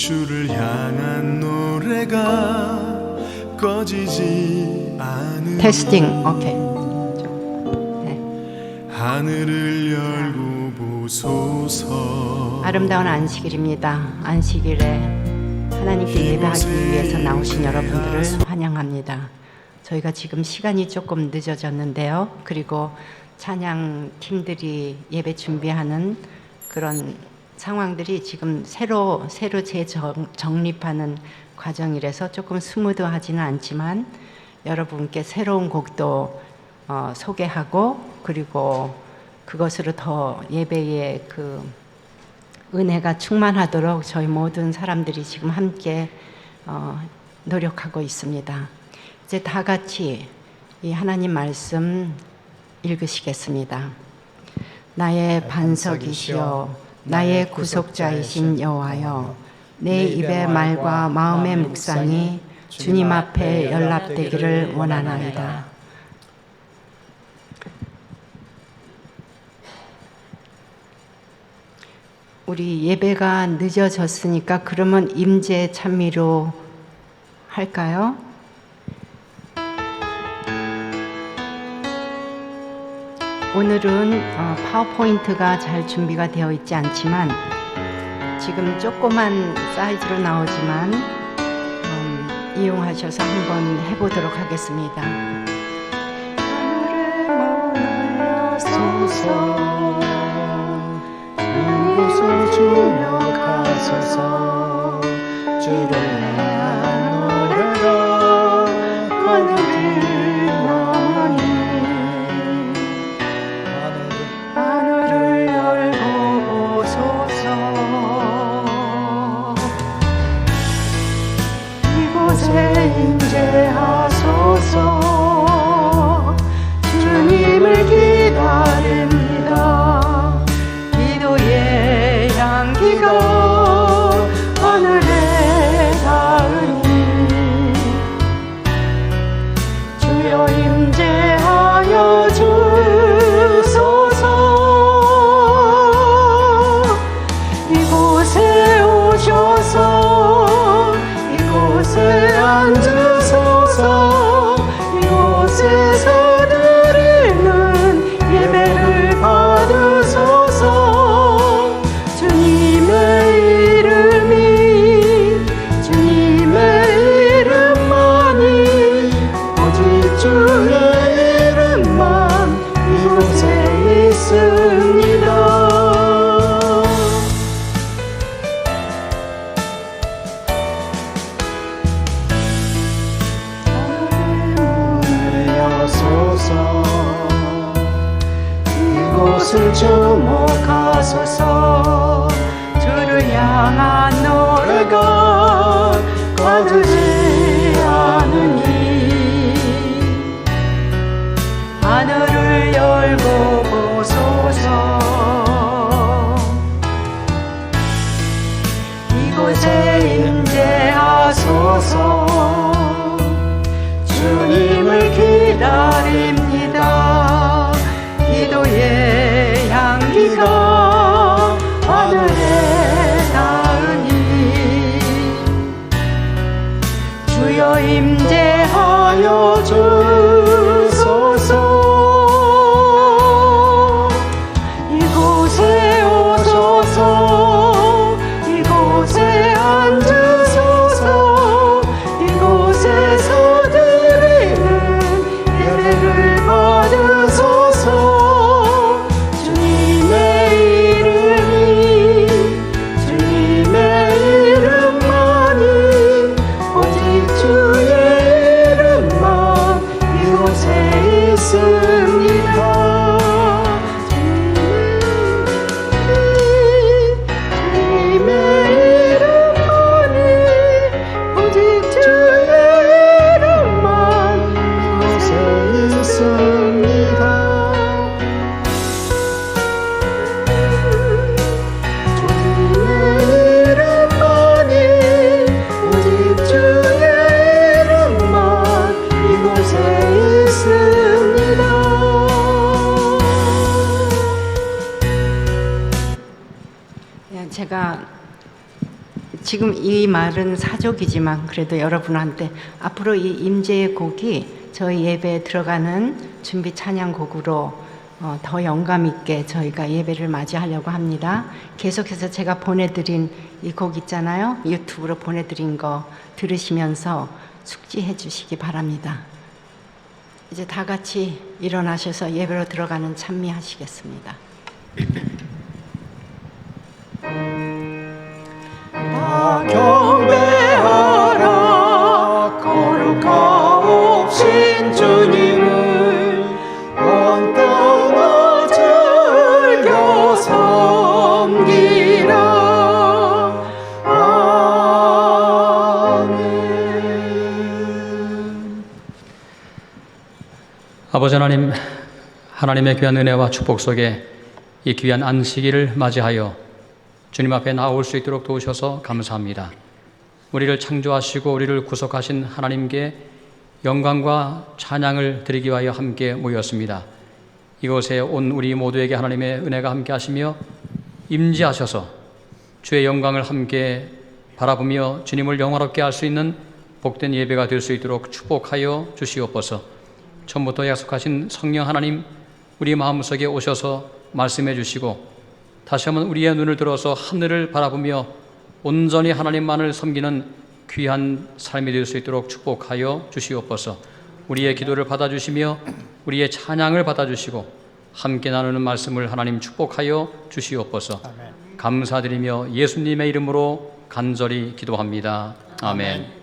주를 향한 노래가 꺼지지 않으면 테스팅. 오케이. 하늘을 열고 보소서. 아름다운 안식일입니다. 안식일에 하나님께 예배하기 위해서 나오신 여러분들을 환영합니다. 저희가 지금 시간이 조금 늦어졌는데요. 그리고 찬양 팀들이 예배 준비하는 그런 상황들이 지금 새로 재정립하는 과정이라서 조금 스무드하지는 않지만 여러분께 새로운 곡도 소개하고 그리고 그것으로 더 예배의 그 은혜가 충만하도록 저희 모든 사람들이 지금 함께 노력하고 있습니다. 이제 다 같이 이 하나님 말씀 읽으시겠습니다. 나의 반석이시여 나의 구속자이신 여호와여 내 입의 말과 마음의 묵상이 주님 앞에 연락되기를 원하나이다. 우리 예배가 늦어졌으니까 그러면 임재 찬미로 할까요? 오늘은 파워포인트가 잘 준비가 되어 있지 않지만 지금 조그만 사이즈로 나오지만 이용하셔서 한번 해보도록 하겠습니다. 곳을 주며 가소서. 주를 향한 노래가 꺼지나니 하늘을 열고 보소서. 이곳에 임재하소서. 주님을 기다립니다. 향기가 하늘에 닿으니 주여 임재하여 주소서. 이곳에 오셔서 이곳에 앉으소서. 이곳에서 드리는 예배를 받으소서. 이곳을 주목하소서. 주를 향한 노래가 꺼지지 않으니 하늘을 열고 보소서. 이곳에 임재하소서. 주님을 기다립니다. 기도의 향기가 하늘에 닿으니 주여 임재하여 주소서. 이곳에 오소서. 이곳에 앉으소서. 이곳에서 드리는 예배를 받으소서. 지금 이 말은 사족이지만 그래도 여러분한테 앞으로 이 임재의 곡이 저희 예배에 들어가는 준비 찬양곡으로 더 영감 있게 저희가 예배를 맞이하려고 합니다. 계속해서 제가 보내드린 이 곡 있잖아요. 유튜브로 보내드린 거 들으시면서 숙지해 주시기 바랍니다. 이제 다 같이 일어나셔서 예배로 들어가는 찬미하시겠습니다. 다 경배하라 거룩하옵신 주님을 온 땅아 즐겨 섬기라. 아멘. 아버지 하나님, 하나님의 귀한 은혜와 축복 속에 이 귀한 안식일을 맞이하여 주님 앞에 나올 수 있도록 도우셔서 감사합니다. 우리를 창조하시고 우리를 구속하신 하나님께 영광과 찬양을 드리기 위하여 함께 모였습니다. 이곳에 온 우리 모두에게 하나님의 은혜가 함께 하시며 임재하셔서 주의 영광을 함께 바라보며 주님을 영화롭게 할 수 있는 복된 예배가 될 수 있도록 축복하여 주시옵소서. 처음부터 약속하신 성령 하나님, 우리 마음속에 오셔서 말씀해 주시고 다시 한번 우리의 눈을 들어서 하늘을 바라보며 온전히 하나님만을 섬기는 귀한 삶이 될 수 있도록 축복하여 주시옵소서. 우리의 기도를 받아주시며 우리의 찬양을 받아주시고 함께 나누는 말씀을 하나님 축복하여 주시옵소서. 감사드리며 예수님의 이름으로 간절히 기도합니다. 아멘.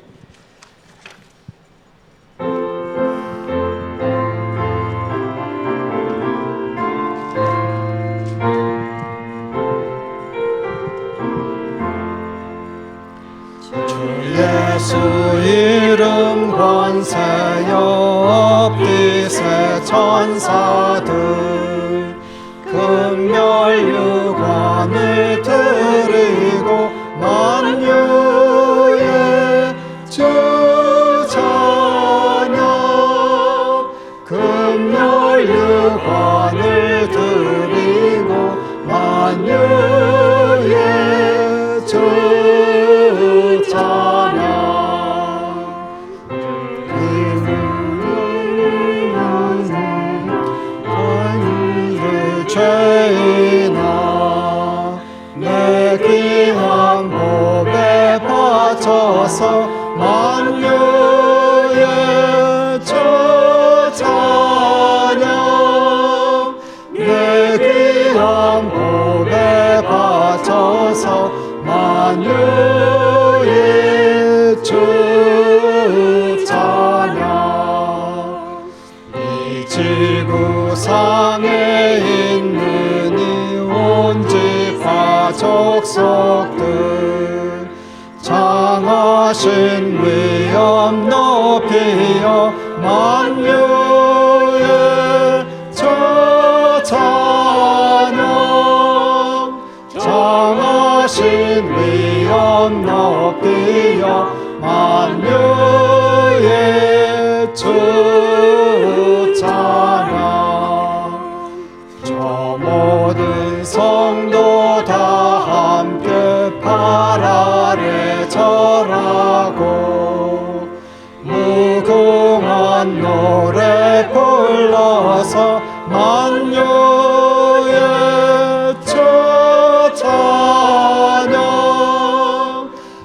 예수 이름 권세여 빛의 천사들 금멸유관을 드리고 만유의 주 찬양 금멸유관을 드리고 만유의 주 죄인아 내 귀한 법에 바쳐서 만유의 주 찬양 내 귀한 법에 바쳐서 만유의 주 찬양 이 지구상에 있는 이 온 지파 족속들 장하신 위엄 높이어 만유의 주 찬양 장하신 위엄 높이여 만유의 주 찬양 저 모든 성도 다 함께 발 아래 절하고 무궁한 노래 불러서 만유의 주 찬양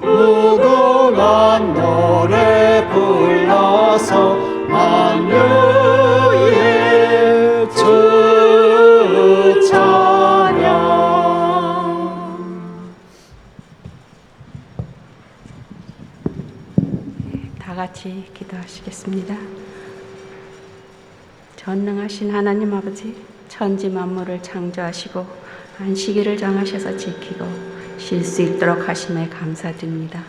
무궁한 노래 불러서 만유의 주 찬양. 다 같이 기도하시겠습니다. 전능하신 하나님 아버지, 천지 만물을 창조하시고 안식일을 정하셔서 지키고 쉴 수 있도록 하심에 감사드립니다.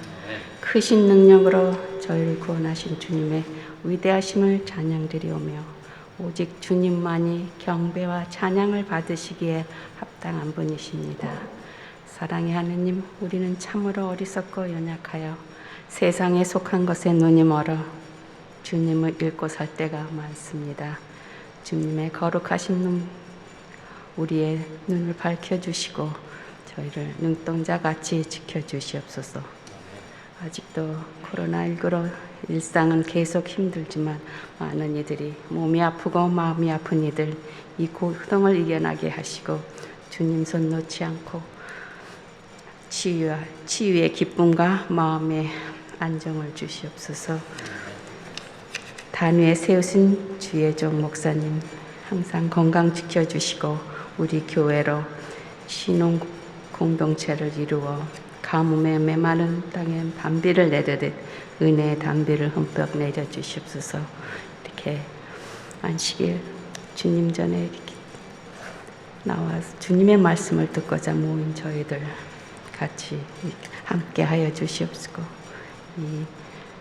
크신 능력으로 저희를 구원하신 주님의 위대하심을 찬양드리오며 오직 주님만이 경배와 찬양을 받으시기에 합당한 분이십니다. 사랑의 하느님, 우리는 참으로 어리석고 연약하여 세상에 속한 것에 눈이 멀어 주님을 잃고 살 때가 많습니다. 주님의 거룩하신 눈, 우리의 눈을 밝혀주시고 저희를 눈동자같이 지켜주시옵소서. 아직도 코로나19로 일상은 계속 힘들지만 많은 이들이 몸이 아프고 마음이 아픈 이들 이 고통을 이겨나게 하시고 주님 손 놓지 않고 치유의 기쁨과 마음의 안정을 주시옵소서. 단위에 세우신 주의 종 목사님 항상 건강 지켜주시고 우리 교회로 신혼 공동체를 이루어 가뭄에 메마른 땅에 단비를 내리듯 은혜의 단비를 흠뻑 내려주시옵소서. 이렇게 안식일 주님 전에 이렇게 나와서 주님의 말씀을 듣고자 모인 저희들 같이 함께 하여 주시옵시고 이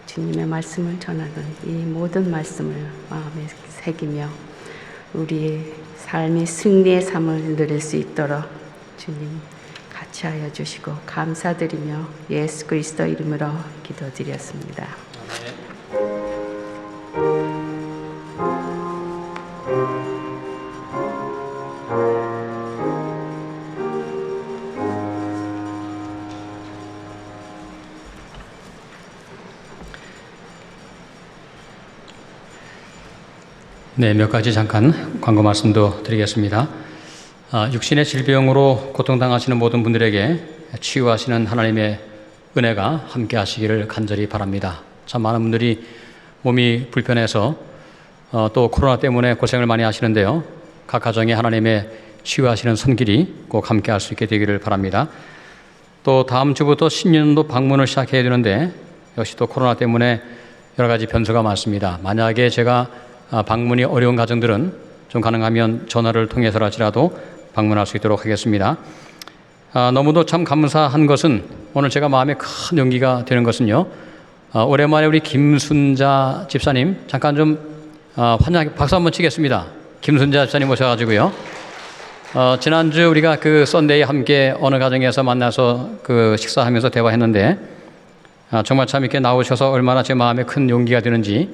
주님의 말씀을 전하는 이 모든 말씀을 마음에 새기며 우리의 삶이 승리의 삶을 누릴 수 있도록 주님 같이 하여 주시고 감사드리며 예수 그리스도 이름으로 기도드렸습니다. 네, 몇 가지 잠깐 광고 말씀도 드리겠습니다. 육신의 질병으로 고통당하시는 모든 분들에게 치유하시는 하나님의 은혜가 함께 하시기를 간절히 바랍니다. 참 많은 분들이 몸이 불편해서 또 코로나 때문에 고생을 많이 하시는데요. 각 가정에 하나님의 치유하시는 손길이 꼭 함께 할 수 있게 되기를 바랍니다. 또 다음 주부터 신년도 방문을 시작해야 되는데 역시 또 코로나 때문에 여러 가지 변수가 많습니다. 만약에 제가 방문이 어려운 가정들은 좀 가능하면 전화를 통해서라도 방문할 수 있도록 하겠습니다. 너무도 참 감사한 것은 오늘 제가 마음에 큰 용기가 되는 것은요. 오랜만에 우리 김순자 집사님 잠깐 좀 환영 박수 한번 치겠습니다. 김순자 집사님 오셔가지고요. 지난주 우리가 그 썬데이 함께 어느 가정에서 만나서 그 식사하면서 대화했는데 정말 참 이렇게 나오셔서 얼마나 제 마음에 큰 용기가 되는지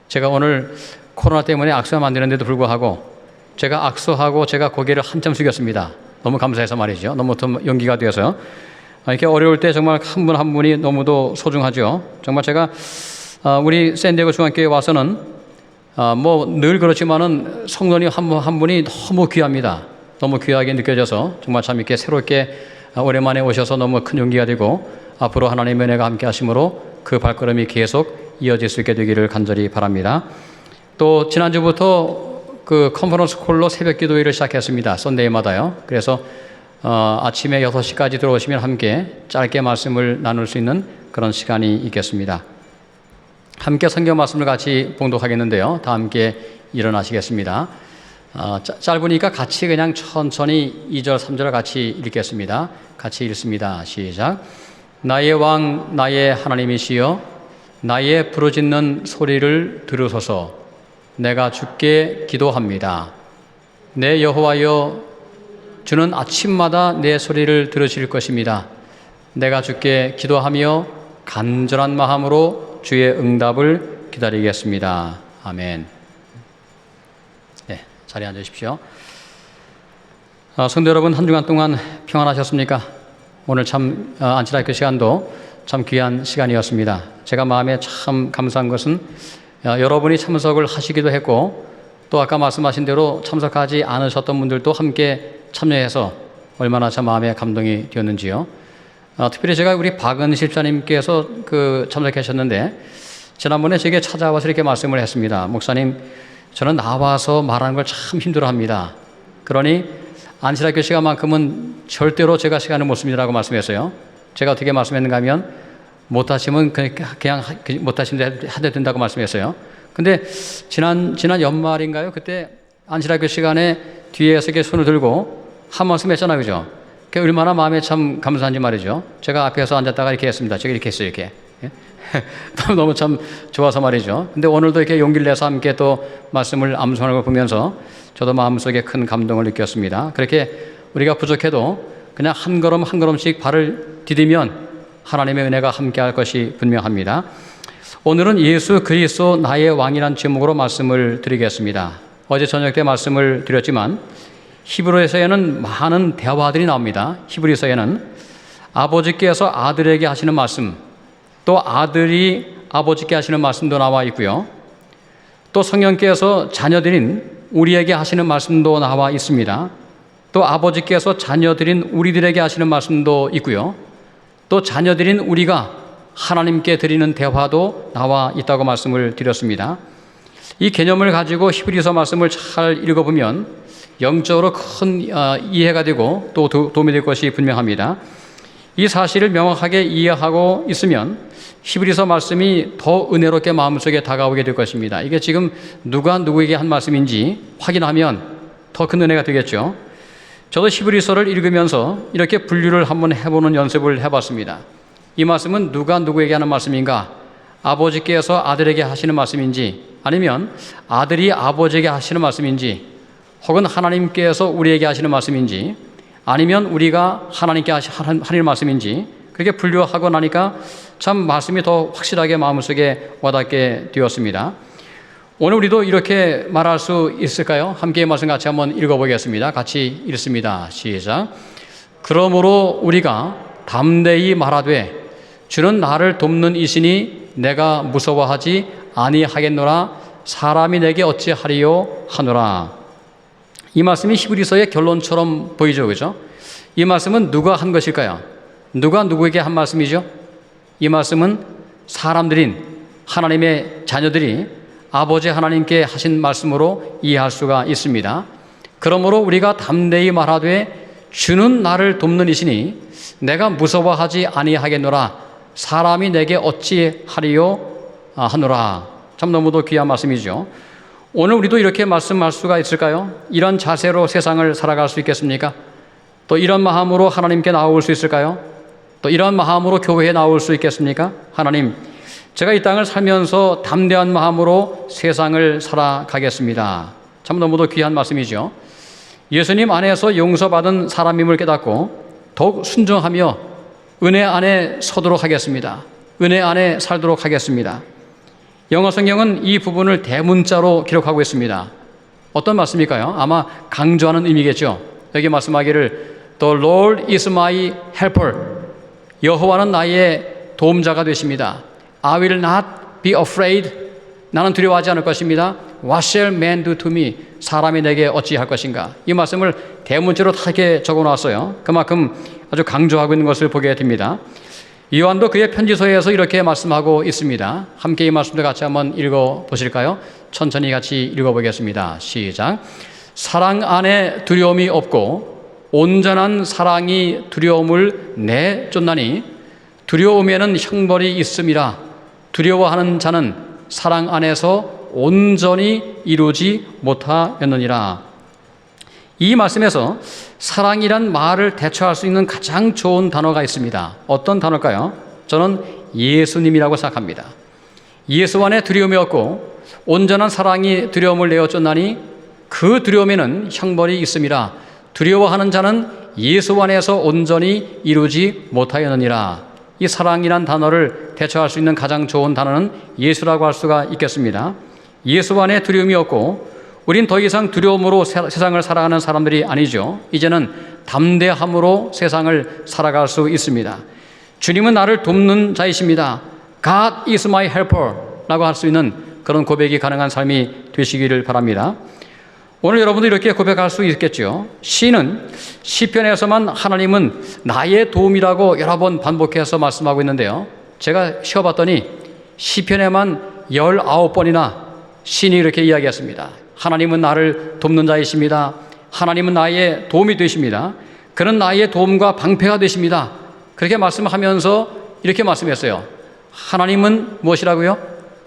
제가 오늘 코로나 때문에 악수하면 안 되는데도 불구하고 제가 악수하고 제가 고개를 한참 숙였습니다. 너무 감사해서 말이죠. 너무 용기가 되어서 이렇게 어려울 때 정말 한 분 한 분이 너무도 소중하죠. 정말 제가 우리 샌디에고 중앙교회 와서는 뭐 늘 그렇지만은 성도님 한 분이 너무 귀합니다. 너무 귀하게 느껴져서 정말 참 이렇게 새롭게 오랜만에 오셔서 너무 큰 용기가 되고 앞으로 하나님의 은혜가 함께 하심으로 그 발걸음이 계속 이어질 수 있게 되기를 간절히 바랍니다. 또 지난주부터 그 컨퍼런스 콜로 새벽 기도회를 시작했습니다. 썬데이마다요. 그래서 아침에 6시까지 들어오시면 함께 짧게 말씀을 나눌 수 있는 그런 시간이 있겠습니다. 함께 성경 말씀을 같이 봉독하겠는데요. 다 함께 일어나시겠습니다. 짧으니까 같이 그냥 천천히 2절, 3절을 같이 읽겠습니다. 같이 읽습니다. 시작. 나의 왕, 나의 하나님이시여, 나의 부르짖는 소리를 들으소서. 내가 주께 기도합니다. 내 여호와여, 주는 아침마다 내 소리를 들으실 것입니다. 내가 주께 기도하며 간절한 마음으로 주의 응답을 기다리겠습니다. 아멘. 네, 자리에 앉으십시오. 성도 여러분, 한 주간 동안 평안하셨습니까? 오늘 참 안치라교 시간도 참 귀한 시간이었습니다. 제가 마음에 참 감사한 것은 여러분이 참석을 하시기도 했고 또 아까 말씀하신 대로 참석하지 않으셨던 분들도 함께 참여해서 얼마나 참 마음에 감동이 되었는지요. 특별히 제가 우리 박은실 집사님께서 참석하셨는데 지난번에 제게 찾아와서 이렇게 말씀을 했습니다. 목사님, 저는 나와서 말하는 걸 참 힘들어합니다. 그러니 안시라교 시간만큼은 절대로 제가 시간을 못 씁니다라고 말씀했어요. 제가 어떻게 말씀했는가 하면 못하시면 그냥 못하시면 해도 된다고 말씀했어요. 근데 지난 연말인가요? 그때 안시라교 시간에 뒤에서 이렇게 손을 들고 한 말씀 했잖아요. 그죠? 그게 얼마나 마음에 참 감사한지 말이죠. 제가 앞에서 앉았다가 이렇게 했습니다. 제가 이렇게 했어요. 이렇게. 너무 참 좋아서 말이죠. 근데 오늘도 이렇게 용기를 내서 함께 또 말씀을 암송하는 걸 보면서 저도 마음속에 큰 감동을 느꼈습니다. 그렇게 우리가 부족해도 그냥 한 걸음 한 걸음씩 발을 디디면 하나님의 은혜가 함께할 것이 분명합니다. 오늘은 예수 그리스도 나의 왕이라는 제목으로 말씀을 드리겠습니다. 어제 저녁 때 말씀을 드렸지만 히브리서에는 많은 대화들이 나옵니다. 히브리서에는 아버지께서 아들에게 하시는 말씀, 또 또 아들이 아버지께 하시는 말씀도 나와 있고요. 또 성령께서 자녀들인 우리에게 하시는 말씀도 나와 있습니다. 또 아버지께서 자녀들인 우리들에게 하시는 말씀도 있고요. 또 자녀들인 우리가 하나님께 드리는 대화도 나와 있다고 말씀을 드렸습니다. 이 개념을 가지고 히브리서 말씀을 잘 읽어보면 영적으로 큰 이해가 되고 또 도움이 될 것이 분명합니다. 이 사실을 명확하게 이해하고 있으면 히브리서 말씀이 더 은혜롭게 마음속에 다가오게 될 것입니다. 이게 지금 누가 누구에게 한 말씀인지 확인하면 더 큰 은혜가 되겠죠. 저도 히브리서를 읽으면서 이렇게 분류를 한번 해보는 연습을 해봤습니다. 이 말씀은 누가 누구에게 하는 말씀인가? 아버지께서 아들에게 하시는 말씀인지, 아니면 아들이 아버지에게 하시는 말씀인지, 혹은 하나님께서 우리에게 하시는 말씀인지, 아니면 우리가 하나님께 하시는 말씀인지, 그렇게 분류하고 나니까 참 말씀이 더 확실하게 마음속에 와닿게 되었습니다. 오늘 우리도 이렇게 말할 수 있을까요? 함께 말씀 같이 한번 읽어보겠습니다. 같이 읽습니다. 시작. 그러므로 우리가 담대히 말하되 주는 나를 돕는 이시니 내가 무서워하지 아니하겠노라. 사람이 내게 어찌하리요 하노라. 이 말씀이 히브리서의 결론처럼 보이죠, 그죠? 이 말씀은 누가 한 것일까요? 누가 누구에게 한 말씀이죠? 이 말씀은 사람들인 하나님의 자녀들이 아버지 하나님께 하신 말씀으로 이해할 수가 있습니다. 그러므로 우리가 담대히 말하되 주는 나를 돕는 이시니 내가 무서워하지 아니하겠노라. 사람이 내게 어찌하리요 하노라. 참 너무도 귀한 말씀이죠. 오늘 우리도 이렇게 말씀할 수가 있을까요? 이런 자세로 세상을 살아갈 수 있겠습니까? 또 이런 마음으로 하나님께 나올 수 있을까요? 또 이런 마음으로 교회에 나올 수 있겠습니까? 하나님, 제가 이 땅을 살면서 담대한 마음으로 세상을 살아가겠습니다. 참 너무도 귀한 말씀이죠. 예수님 안에서 용서받은 사람임을 깨닫고 더욱 순종하며 은혜 안에 서도록 하겠습니다. 은혜 안에 살도록 하겠습니다. 영어 성경은 이 부분을 대문자로 기록하고 있습니다. 어떤 말씀일까요? 아마 강조하는 의미겠죠. 여기 말씀하기를 The Lord is my helper. 여호와는 나의 도움자가 되십니다. I will not be afraid. 나는 두려워하지 않을 것입니다. What shall man do to me? 사람이 내게 어찌할 것인가? 이 말씀을 대문자로 다르게 적어놨어요. 그만큼 아주 강조하고 있는 것을 보게 됩니다. 요한도 그의 편지서에서 이렇게 말씀하고 있습니다. 함께 이 말씀도 같이 한번 읽어보실까요? 천천히 같이 읽어보겠습니다. 시작. 사랑 안에 두려움이 없고 온전한 사랑이 두려움을 내쫓나니 두려움에는 형벌이 있음이라. 두려워하는 자는 사랑 안에서 온전히 이루지 못하였느니라. 이 말씀에서 사랑이란 말을 대처할 수 있는 가장 좋은 단어가 있습니다. 어떤 단어일까요? 저는 예수님이라고 생각합니다. 예수 안에 두려움이 없고 온전한 사랑이 두려움을 내어쫓나니 그 두려움에는 형벌이 있음이라. 두려워하는 자는 예수 안에서 온전히 이루지 못하였느니라. 이 사랑이란 단어를 대처할 수 있는 가장 좋은 단어는 예수라고 할 수가 있겠습니다. 예수 안에 두려움이 없고 우린 더 이상 두려움으로 세상을 살아가는 사람들이 아니죠. 이제는 담대함으로 세상을 살아갈 수 있습니다. 주님은 나를 돕는 자이십니다. God is my helper 라고 할 수 있는 그런 고백이 가능한 삶이 되시기를 바랍니다. 오늘 여러분도 이렇게 고백할 수 있겠죠. 시는 시편에서만 하나님은 나의 도움이라고 여러 번 반복해서 말씀하고 있는데요. 제가 쉬어봤더니 시편에만 19번이나 시인이 이렇게 이야기했습니다. 하나님은 나를 돕는 자이십니다. 하나님은 나의 도움이 되십니다. 그는 나의 도움과 방패가 되십니다. 그렇게 말씀하면서 이렇게 말씀했어요. 하나님은 무엇이라고요?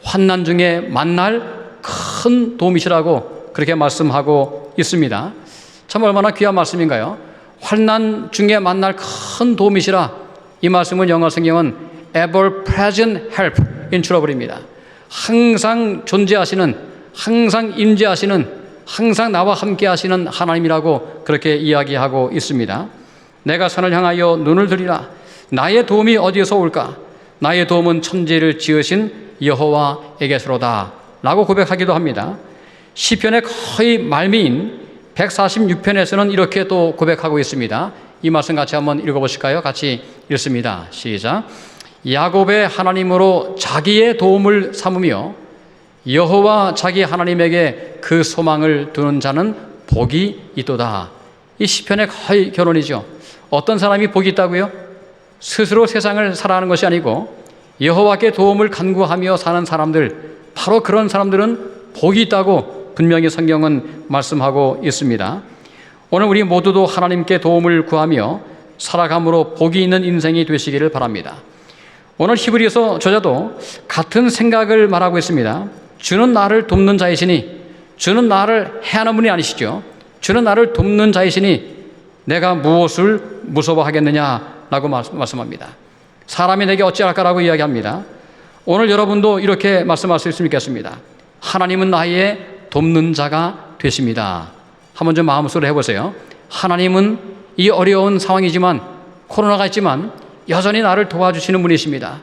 환난 중에 만날 큰 도움이시라고 그렇게 말씀하고 있습니다. 참 얼마나 귀한 말씀인가요? 환난 중에 만날 큰 도움이시라. 이 말씀은 영어 성경은 ever present help in trouble입니다. 항상 존재하시는, 항상 임재하시는, 항상 나와 함께 하시는 하나님이라고 그렇게 이야기하고 있습니다. 내가 산을 향하여 눈을 들이라. 나의 도움이 어디에서 올까? 나의 도움은 천지를 지으신 여호와에게서로다 라고 고백하기도 합니다. 시편의 거의 말미인 146편에서는 이렇게 또 고백하고 있습니다. 이 말씀 같이 한번 읽어보실까요? 같이 읽습니다. 시작. 야곱의 하나님으로 자기의 도움을 삼으며 여호와 자기 하나님에게 그 소망을 두는 자는 복이 있도다. 이 시편의 거의 결론이죠. 어떤 사람이 복이 있다고요? 스스로 세상을 살아가는 것이 아니고 여호와께 도움을 간구하며 사는 사람들, 바로 그런 사람들은 복이 있다고 분명히 성경은 말씀하고 있습니다. 오늘 우리 모두도 하나님께 도움을 구하며 살아감으로 복이 있는 인생이 되시기를 바랍니다. 오늘 히브리서 저자도 같은 생각을 말하고 있습니다. 주는 나를 돕는 자이시니, 주는 나를 해하는 분이 아니시죠. 주는 나를 돕는 자이시니 내가 무엇을 무서워하겠느냐라고 말씀합니다. 사람이 내게 어찌할까라고 이야기합니다. 오늘 여러분도 이렇게 말씀할 수 있으면 좋겠습니다. 하나님은 나의 돕는 자가 되십니다. 한번 좀 마음속으로 해보세요. 하나님은 이 어려운 상황이지만, 코로나가 있지만 여전히 나를 도와주시는 분이십니다.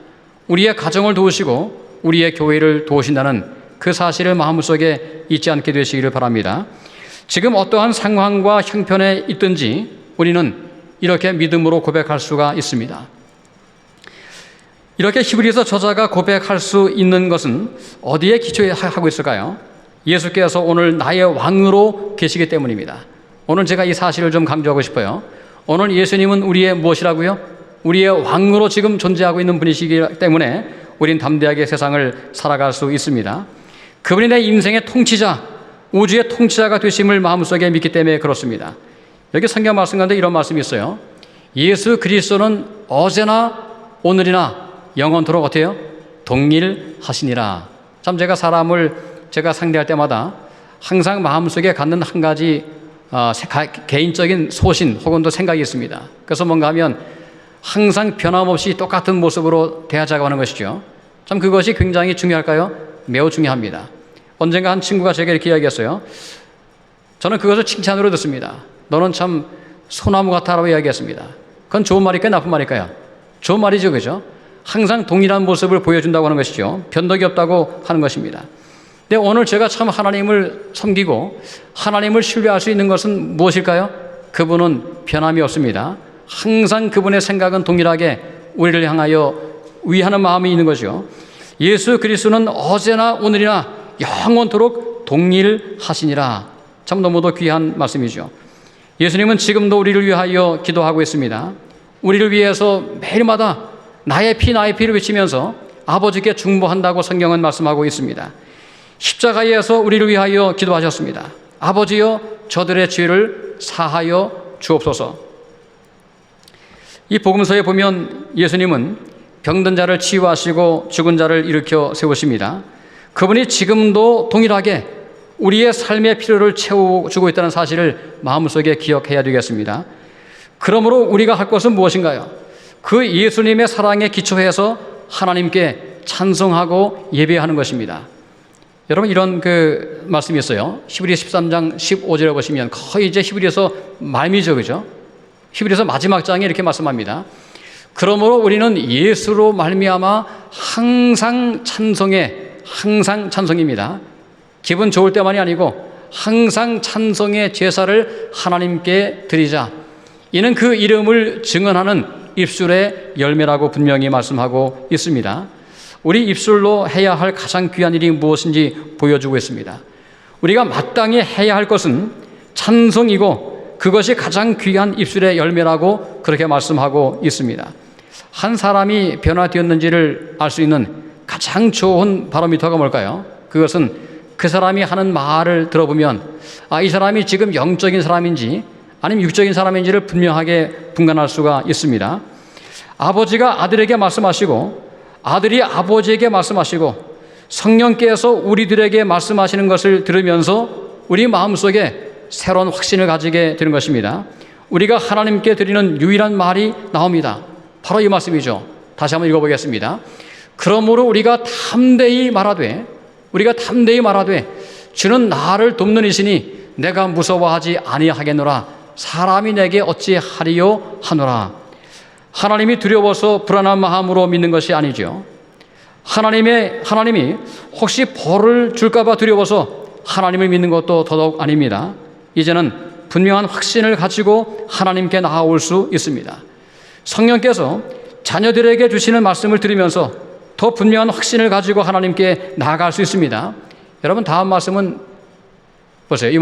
우리의 가정을 도우시고 우리의 교회를 도우신다는 그 사실을 마음속에 잊지 않게 되시기를 바랍니다. 지금 어떠한 상황과 형편에 있든지 우리는 이렇게 믿음으로 고백할 수가 있습니다. 이렇게 히브리서 저자가 고백할 수 있는 것은 어디에 기초하고 있을까요? 예수께서 오늘 나의 왕으로 계시기 때문입니다. 오늘 제가 이 사실을 좀 강조하고 싶어요. 오늘 예수님은 우리의 무엇이라고요? 우리의 왕으로 지금 존재하고 있는 분이시기 때문에 우린 담대하게 세상을 살아갈 수 있습니다. 그분이 내 인생의 통치자, 우주의 통치자가 되심을 마음속에 믿기 때문에 그렇습니다. 여기 성경 말씀 가운데 이런 말씀이 있어요. 예수 그리스도는 어제나 오늘이나 영원토록 어때요? 동일하시니라. 참 제가 사람을 상대할 때마다 항상 마음속에 갖는 한 가지 개인적인 소신 혹은 또 생각이 있습니다. 그래서 뭔가 하면 항상 변함없이 똑같은 모습으로 대하자고 하는 것이죠. 참 그것이 굉장히 중요할까요? 매우 중요합니다. 언젠가 한 친구가 제게 이렇게 이야기했어요. 저는 그것을 칭찬으로 듣습니다. 너는 참 소나무 같아라고 이야기했습니다. 그건 좋은 말일까요? 나쁜 말일까요? 좋은 말이죠, 그죠? 항상 동일한 모습을 보여준다고 하는 것이죠. 변덕이 없다고 하는 것입니다. 근데 오늘 제가 참 하나님을 섬기고 하나님을 신뢰할 수 있는 것은 무엇일까요? 그분은 변함이 없습니다. 항상 그분의 생각은 동일하게 우리를 향하여 위하는 마음이 있는 거죠. 예수 그리스도는 어제나 오늘이나 영원토록 동일하시니라. 참 너무도 귀한 말씀이죠. 예수님은 지금도 우리를 위하여 기도하고 있습니다. 우리를 위해서 매일마다 나의 피를 외치면서 아버지께 중보한다고 성경은 말씀하고 있습니다. 십자가에서 우리를 위하여 기도하셨습니다. 아버지여 저들의 죄를 사하여 주옵소서. 이 복음서에 보면 예수님은 병든 자를 치유하시고 죽은 자를 일으켜 세우십니다. 그분이 지금도 동일하게 우리의 삶의 필요를 채워주고 있다는 사실을 마음속에 기억해야 되겠습니다. 그러므로 우리가 할 것은 무엇인가요? 그 예수님의 사랑에 기초해서 하나님께 찬송하고 예배하는 것입니다. 여러분 이런 말씀이 있어요. 히브리서 13장 15절에 보시면 거의 이제 히브리서 말미죠, 그죠? 히브리서 마지막 장에 이렇게 말씀합니다. 그러므로 우리는 예수로 말미암아 항상 찬송입니다. 기분 좋을 때만이 아니고 항상 찬송의 제사를 하나님께 드리자. 이는 그 이름을 증언하는 입술의 열매라고 분명히 말씀하고 있습니다. 우리 입술로 해야 할 가장 귀한 일이 무엇인지 보여주고 있습니다. 우리가 마땅히 해야 할 것은 찬송이고 그것이 가장 귀한 입술의 열매라고 그렇게 말씀하고 있습니다. 한 사람이 변화되었는지를 알 수 있는 가장 좋은 바로미터가 뭘까요? 그것은 그 사람이 하는 말을 들어보면 이 사람이 지금 영적인 사람인지 아니면 육적인 사람인지를 분명하게 분간할 수가 있습니다. 아버지가 아들에게 말씀하시고 아들이 아버지에게 말씀하시고 성령께서 우리들에게 말씀하시는 것을 들으면서 우리 마음속에 새로운 확신을 가지게 되는 것입니다. 우리가 하나님께 드리는 유일한 말이 나옵니다. 바로 이 말씀이죠. 다시 한번 읽어보겠습니다. 그러므로 우리가 담대히 말하되 주는 나를 돕는 이시니 내가 무서워하지 아니하겠노라. 사람이 내게 어찌하리요 하노라. 하나님이 두려워서 불안한 마음으로 믿는 것이 아니죠. 하나님이 혹시 벌을 줄까 봐 두려워서 하나님을 믿는 것도 더더욱 아닙니다. 이제는 분명한 확신을 가지고 하나님께 나아올 수 있습니다. 성령께서 자녀들에게 주시는 말씀을 들으면서 더 분명한 확신을 가지고 하나님께 나아갈 수 있습니다. 여러분, 다음 말씀은 보세요. 이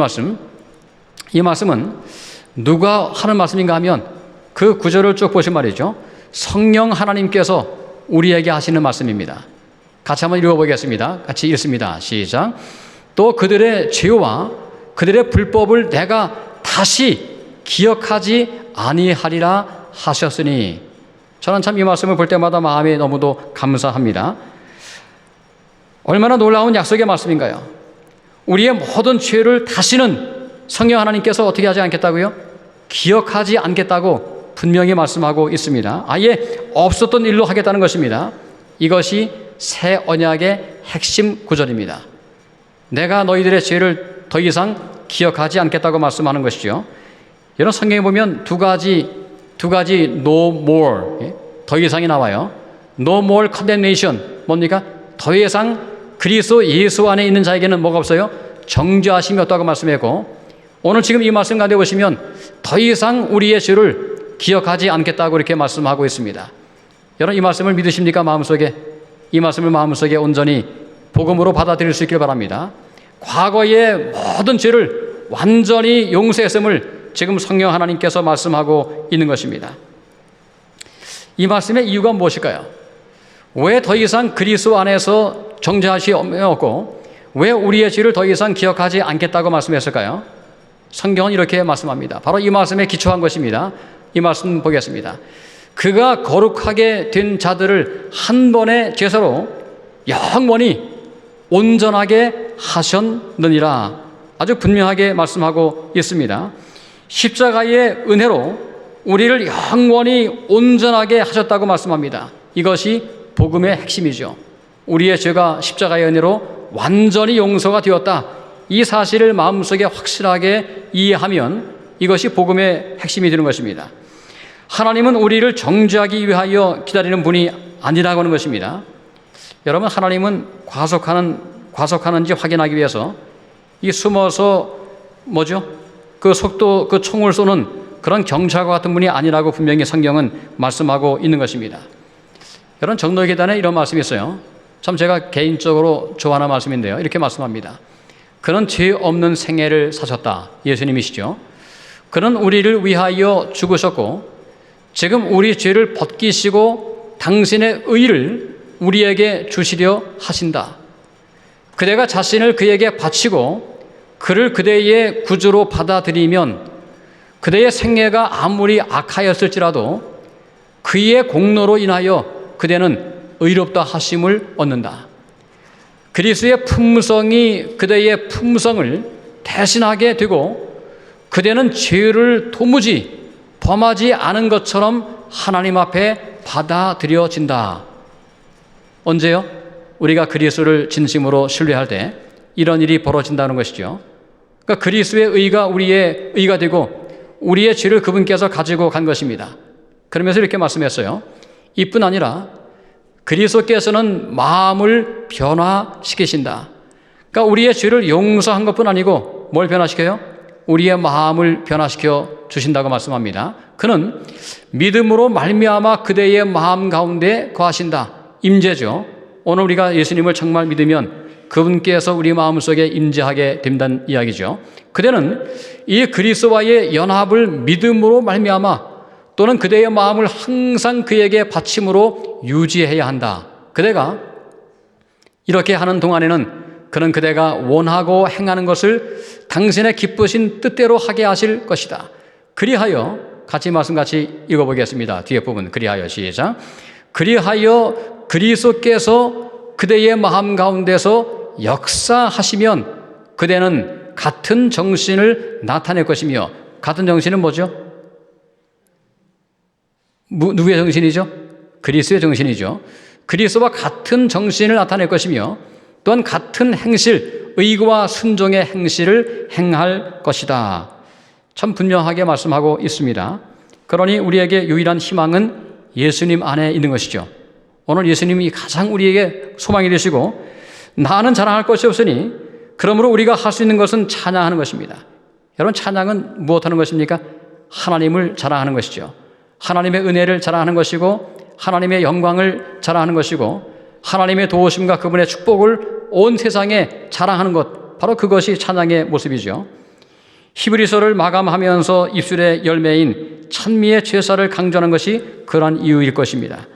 말씀은 누가 하는 말씀인가 하면 그 구절을 쭉 보신 말이죠. 성령 하나님께서 우리에게 하시는 말씀입니다. 같이 한번 읽어보겠습니다. 같이 읽습니다. 시작. 또 그들의 죄와 그들의 불법을 내가 다시 기억하지 아니하리라 하셨으니. 저는 참 이 말씀을 볼 때마다 마음이 너무도 감사합니다. 얼마나 놀라운 약속의 말씀인가요? 우리의 모든 죄를 다시는 성령 하나님께서 어떻게 하지 않겠다고요? 기억하지 않겠다고 분명히 말씀하고 있습니다. 아예 없었던 일로 하겠다는 것입니다. 이것이 새 언약의 핵심 구절입니다. 내가 너희들의 죄를 더 이상 기억하지 않겠다고 말씀하는 것이죠. 여러분, 성경에 보면 두 가지 no more, 더 이상이 나와요. No more condemnation, 뭡니까? 더 이상 그리스도 예수 안에 있는 자에게는 뭐가 없어요? 정죄하심이 없다고 말씀했고, 오늘 지금 이 말씀 가운데 보시면 더 이상 우리의 죄를 기억하지 않겠다고 이렇게 말씀하고 있습니다. 여러분, 이 말씀을 믿으십니까? 이 말씀을 마음속에 온전히 복음으로 받아들일 수 있길 바랍니다. 과거의 모든 죄를 완전히 용서했음을 지금 성령 하나님께서 말씀하고 있는 것입니다. 이 말씀의 이유가 무엇일까요? 왜 더 이상 그리스도 안에서 정죄하심이 없고 왜 우리의 죄를 더 이상 기억하지 않겠다고 말씀했을까요? 성경은 이렇게 말씀합니다. 바로 이 말씀에 기초한 것입니다. 이 말씀 보겠습니다. 그가 거룩하게 된 자들을 한 번의 제사로 영원히 온전하게 하셨느니라. 아주 분명하게 말씀하고 있습니다. 십자가의 은혜로 우리를 영원히 온전하게 하셨다고 말씀합니다. 이것이 복음의 핵심이죠. 우리의 죄가 십자가의 은혜로 완전히 용서가 되었다. 이 사실을 마음속에 확실하게 이해하면 이것이 복음의 핵심이 되는 것입니다. 하나님은 우리를 정죄하기 위하여 기다리는 분이 아니라고 하는 것입니다. 여러분, 하나님은 과속하는지 확인하기 위해서 이 숨어서 그 총을 쏘는 그런 경찰과 같은 분이 아니라고 분명히 성경은 말씀하고 있는 것입니다. 여러분, 정로계단에 이런 말씀이 있어요. 참 제가 개인적으로 좋아하는 말씀인데요. 이렇게 말씀합니다. 그는 죄 없는 생애를 사셨다. 예수님이시죠. 그는 우리를 위하여 죽으셨고 지금 우리 죄를 벗기시고 당신의 의를 우리에게 주시려 하신다. 그대가 자신을 그에게 바치고 그를 그대의 구주로 받아들이면 그대의 생애가 아무리 악하였을지라도 그의 공로로 인하여 그대는 의롭다 하심을 얻는다. 그리스도의 품성이 그대의 품성을 대신하게 되고 그대는 죄를 도무지 범하지 않은 것처럼 하나님 앞에 받아들여진다. 언제요? 우리가 그리스도를 진심으로 신뢰할 때 이런 일이 벌어진다는 것이죠. 그러니까 그리스도의 의가 우리의 의가 되고 우리의 죄를 그분께서 가지고 간 것입니다. 그러면서 이렇게 말씀했어요. 이뿐 아니라 그리스도께서는 마음을 변화시키신다. 그러니까 우리의 죄를 용서한 것뿐 아니고 뭘 변화시켜요? 우리의 마음을 변화시켜 주신다고 말씀합니다. 그는 믿음으로 말미암아 그대의 마음 가운데 거하신다. 임재죠. 오늘 우리가 예수님을 정말 믿으면 그분께서 우리 마음속에 임재하게 된다는 이야기죠. 그대는 이 그리스도와의 연합을 믿음으로 말미암아 또는 그대의 마음을 항상 그에게 바침으로 유지해야 한다. 그대가 이렇게 하는 동안에는 그는 그대가 원하고 행하는 것을 당신의 기쁘신 뜻대로 하게 하실 것이다. 그리하여 같이 읽어보겠습니다. 뒤에 부분 그리하여 시작. 그리하여 그리스도께서 그대의 마음 가운데서 역사하시면 그대는 같은 정신을 나타낼 것이며 같은 정신은 뭐죠? 누구의 정신이죠? 그리스도의 정신이죠. 그리스도와 같은 정신을 나타낼 것이며 또한 같은 행실, 의와 순종의 행실을 행할 것이다. 참 분명하게 말씀하고 있습니다. 그러니 우리에게 유일한 희망은 예수님 안에 있는 것이죠. 오늘 예수님이 가장 우리에게 소망이 되시고 나는 자랑할 것이 없으니 그러므로 우리가 할 수 있는 것은 찬양하는 것입니다. 여러분, 찬양은 무엇하는 것입니까? 하나님을 자랑하는 것이죠. 하나님의 은혜를 자랑하는 것이고 하나님의 영광을 자랑하는 것이고 하나님의 도우심과 그분의 축복을 온 세상에 자랑하는 것, 바로 그것이 찬양의 모습이죠. 히브리서를 마감하면서 입술의 열매인 찬미의 제사를 강조하는 것이 그러한 이유일 것입니다.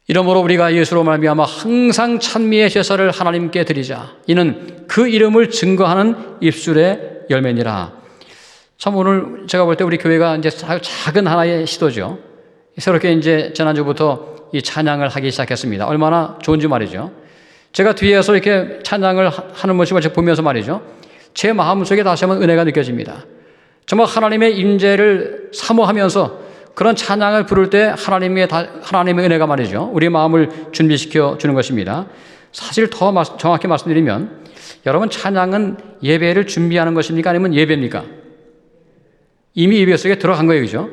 이러므로 우리가 예수로 말미암아 항상 찬미의 제사를 하나님께 드리자. 이는 그 이름을 증거하는 입술의 열매니라. 참 오늘 제가 볼 때 우리 교회가 이제 작은 하나의 시도죠. 새롭게 이제 지난주부터 이 찬양을 하기 시작했습니다. 얼마나 좋은지 말이죠. 제가 뒤에서 이렇게 찬양을 하는 모습을 보면서 말이죠. 제 마음속에 다시 한번 은혜가 느껴집니다. 정말 하나님의 임재를 사모하면서 그런 찬양을 부를 때 하나님의 은혜가 말이죠. 우리의 마음을 준비시켜 주는 것입니다. 사실 더 정확히 말씀드리면 여러분, 찬양은 예배를 준비하는 것입니까? 아니면 예배입니까? 이미 예배 속에 들어간 거예요. 그죠?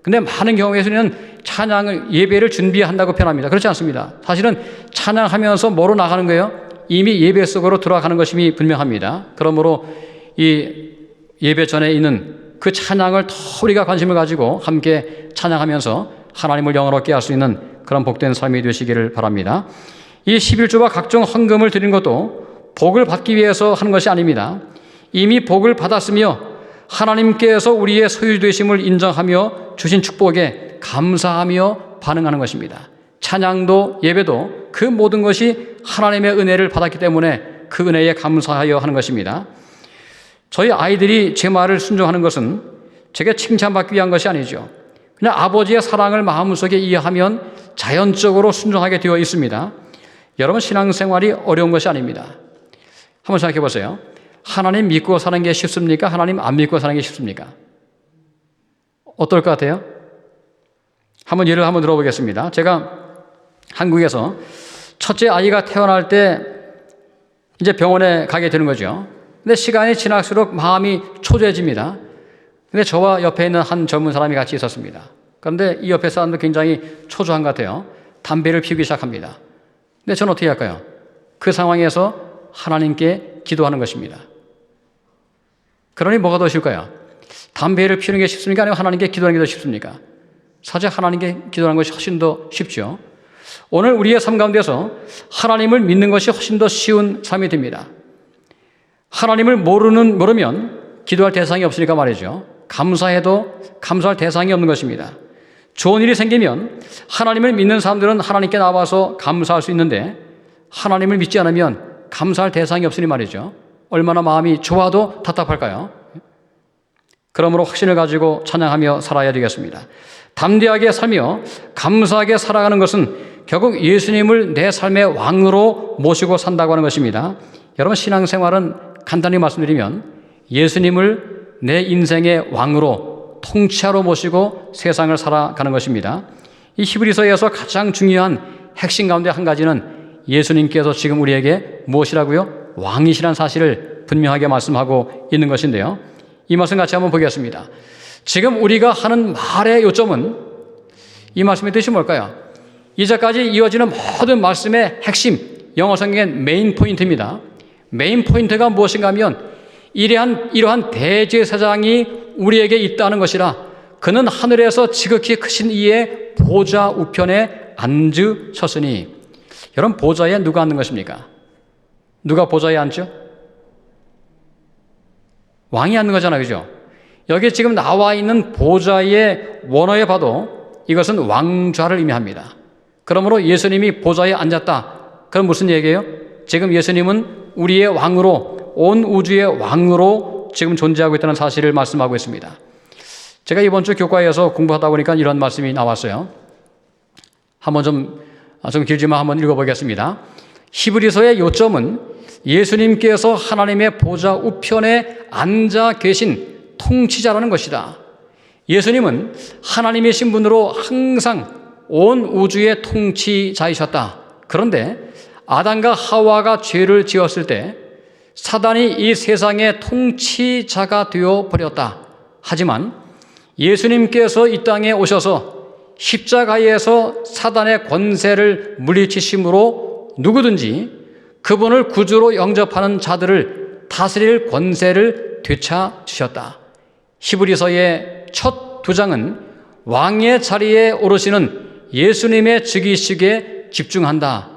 근데 많은 경우에서는 찬양을, 예배를 준비한다고 표현합니다. 그렇지 않습니다. 사실은 찬양하면서 뭐로 나가는 거예요? 이미 예배 속으로 들어가는 것임이 분명합니다. 그러므로 이 예배 전에 있는 그 찬양을 더 우리가 관심을 가지고 함께 찬양하면서 하나님을 영원롭게 할 수 있는 그런 복된 삶이 되시기를 바랍니다. 이 11조와 각종 헌금을 드리는 것도 복을 받기 위해서 하는 것이 아닙니다. 이미 복을 받았으며 하나님께서 우리의 소유되심을 인정하며 주신 축복에 감사하며 반응하는 것입니다. 찬양도 예배도 그 모든 것이 하나님의 은혜를 받았기 때문에 그 은혜에 감사하여 하는 것입니다. 저희 아이들이 제 말을 순종하는 것은 제게 칭찬받기 위한 것이 아니죠. 그냥 아버지의 사랑을 마음속에 이해하면 자연적으로 순종하게 되어 있습니다. 여러분, 신앙생활이 어려운 것이 아닙니다. 한번 생각해 보세요. 하나님 믿고 사는 게 쉽습니까? 하나님 안 믿고 사는 게 쉽습니까? 어떨 것 같아요? 한번 예를 한번 들어보겠습니다. 제가 한국에서 첫째 아이가 태어날 때 이제 병원에 가게 되는 거죠. 근데 시간이 지날수록 마음이 초조해집니다. 근데 저와 옆에 있는 한 젊은 사람이 같이 있었습니다. 그런데 이 옆에 사람도 굉장히 초조한 것 같아요. 담배를 피우기 시작합니다. 근데 저는 어떻게 할까요? 그 상황에서 하나님께 기도하는 것입니다. 그러니 뭐가 더 쉬울까요? 담배를 피우는 게 쉽습니까? 아니면 하나님께 기도하는 게 더 쉽습니까? 사실 하나님께 기도하는 것이 훨씬 더 쉽죠. 오늘 우리의 삶 가운데서 하나님을 믿는 것이 훨씬 더 쉬운 삶이 됩니다. 하나님을 모르면 기도할 대상이 없으니까 말이죠. 감사해도 감사할 대상이 없는 것입니다. 좋은 일이 생기면 하나님을 믿는 사람들은 하나님께 나와서 감사할 수 있는데 하나님을 믿지 않으면 감사할 대상이 없으니 말이죠. 얼마나 마음이 좋아도 답답할까요? 그러므로 확신을 가지고 찬양하며 살아야 되겠습니다. 담대하게 살며 감사하게 살아가는 것은 결국 예수님을 내 삶의 왕으로 모시고 산다고 하는 것입니다. 여러분, 신앙생활은 간단히 말씀드리면 예수님을 내 인생의 왕으로 통치하러 모시고 세상을 살아가는 것입니다. 이 히브리서에서 가장 중요한 핵심 가운데 한 가지는 예수님께서 지금 우리에게 무엇이라고요? 왕이시라는 사실을 분명하게 말씀하고 있는 것인데요. 이 말씀 같이 한번 보겠습니다. 지금 우리가 하는 말의 요점은 이 말씀의 뜻이 뭘까요? 이제까지 이어지는 모든 말씀의 핵심, 영어 성경엔 메인 포인트입니다. 메인 포인트가 무엇인가 하면 이러한 대제사장이 우리에게 있다는 것이라 그는 하늘에서 지극히 크신 이의 보좌 우편에 앉으셨으니. 여러분, 보좌에 누가 앉는 것입니까? 누가 보좌에 앉죠? 왕이 앉는 거잖아요. 그죠? 여기 지금 나와 있는 보좌의 원어에 봐도 이것은 왕좌를 의미합니다. 그러므로 예수님이 보좌에 앉았다. 그럼 무슨 얘기예요? 지금 예수님은 우리의 왕으로, 온 우주의 왕으로 지금 존재하고 있다는 사실을 말씀하고 있습니다. 제가 이번 주 교과에서 공부하다 보니까 이런 말씀이 나왔어요. 한번 좀 길지만 한번 읽어보겠습니다. 히브리서의 요점은 예수님께서 하나님의 보좌 우편에 앉아 계신 통치자라는 것이다. 예수님은 하나님이신 분으로 항상 온 우주의 통치자이셨다. 그런데 아담과 하와가 죄를 지었을 때 사단이 이 세상의 통치자가 되어버렸다. 하지만 예수님께서 이 땅에 오셔서 십자가에서 사단의 권세를 물리치심으로 누구든지 그분을 구주로 영접하는 자들을 다스릴 권세를 되찾으셨다. 히브리서의 첫 두 장은 왕의 자리에 오르시는 예수님의 즉위식에 집중한다.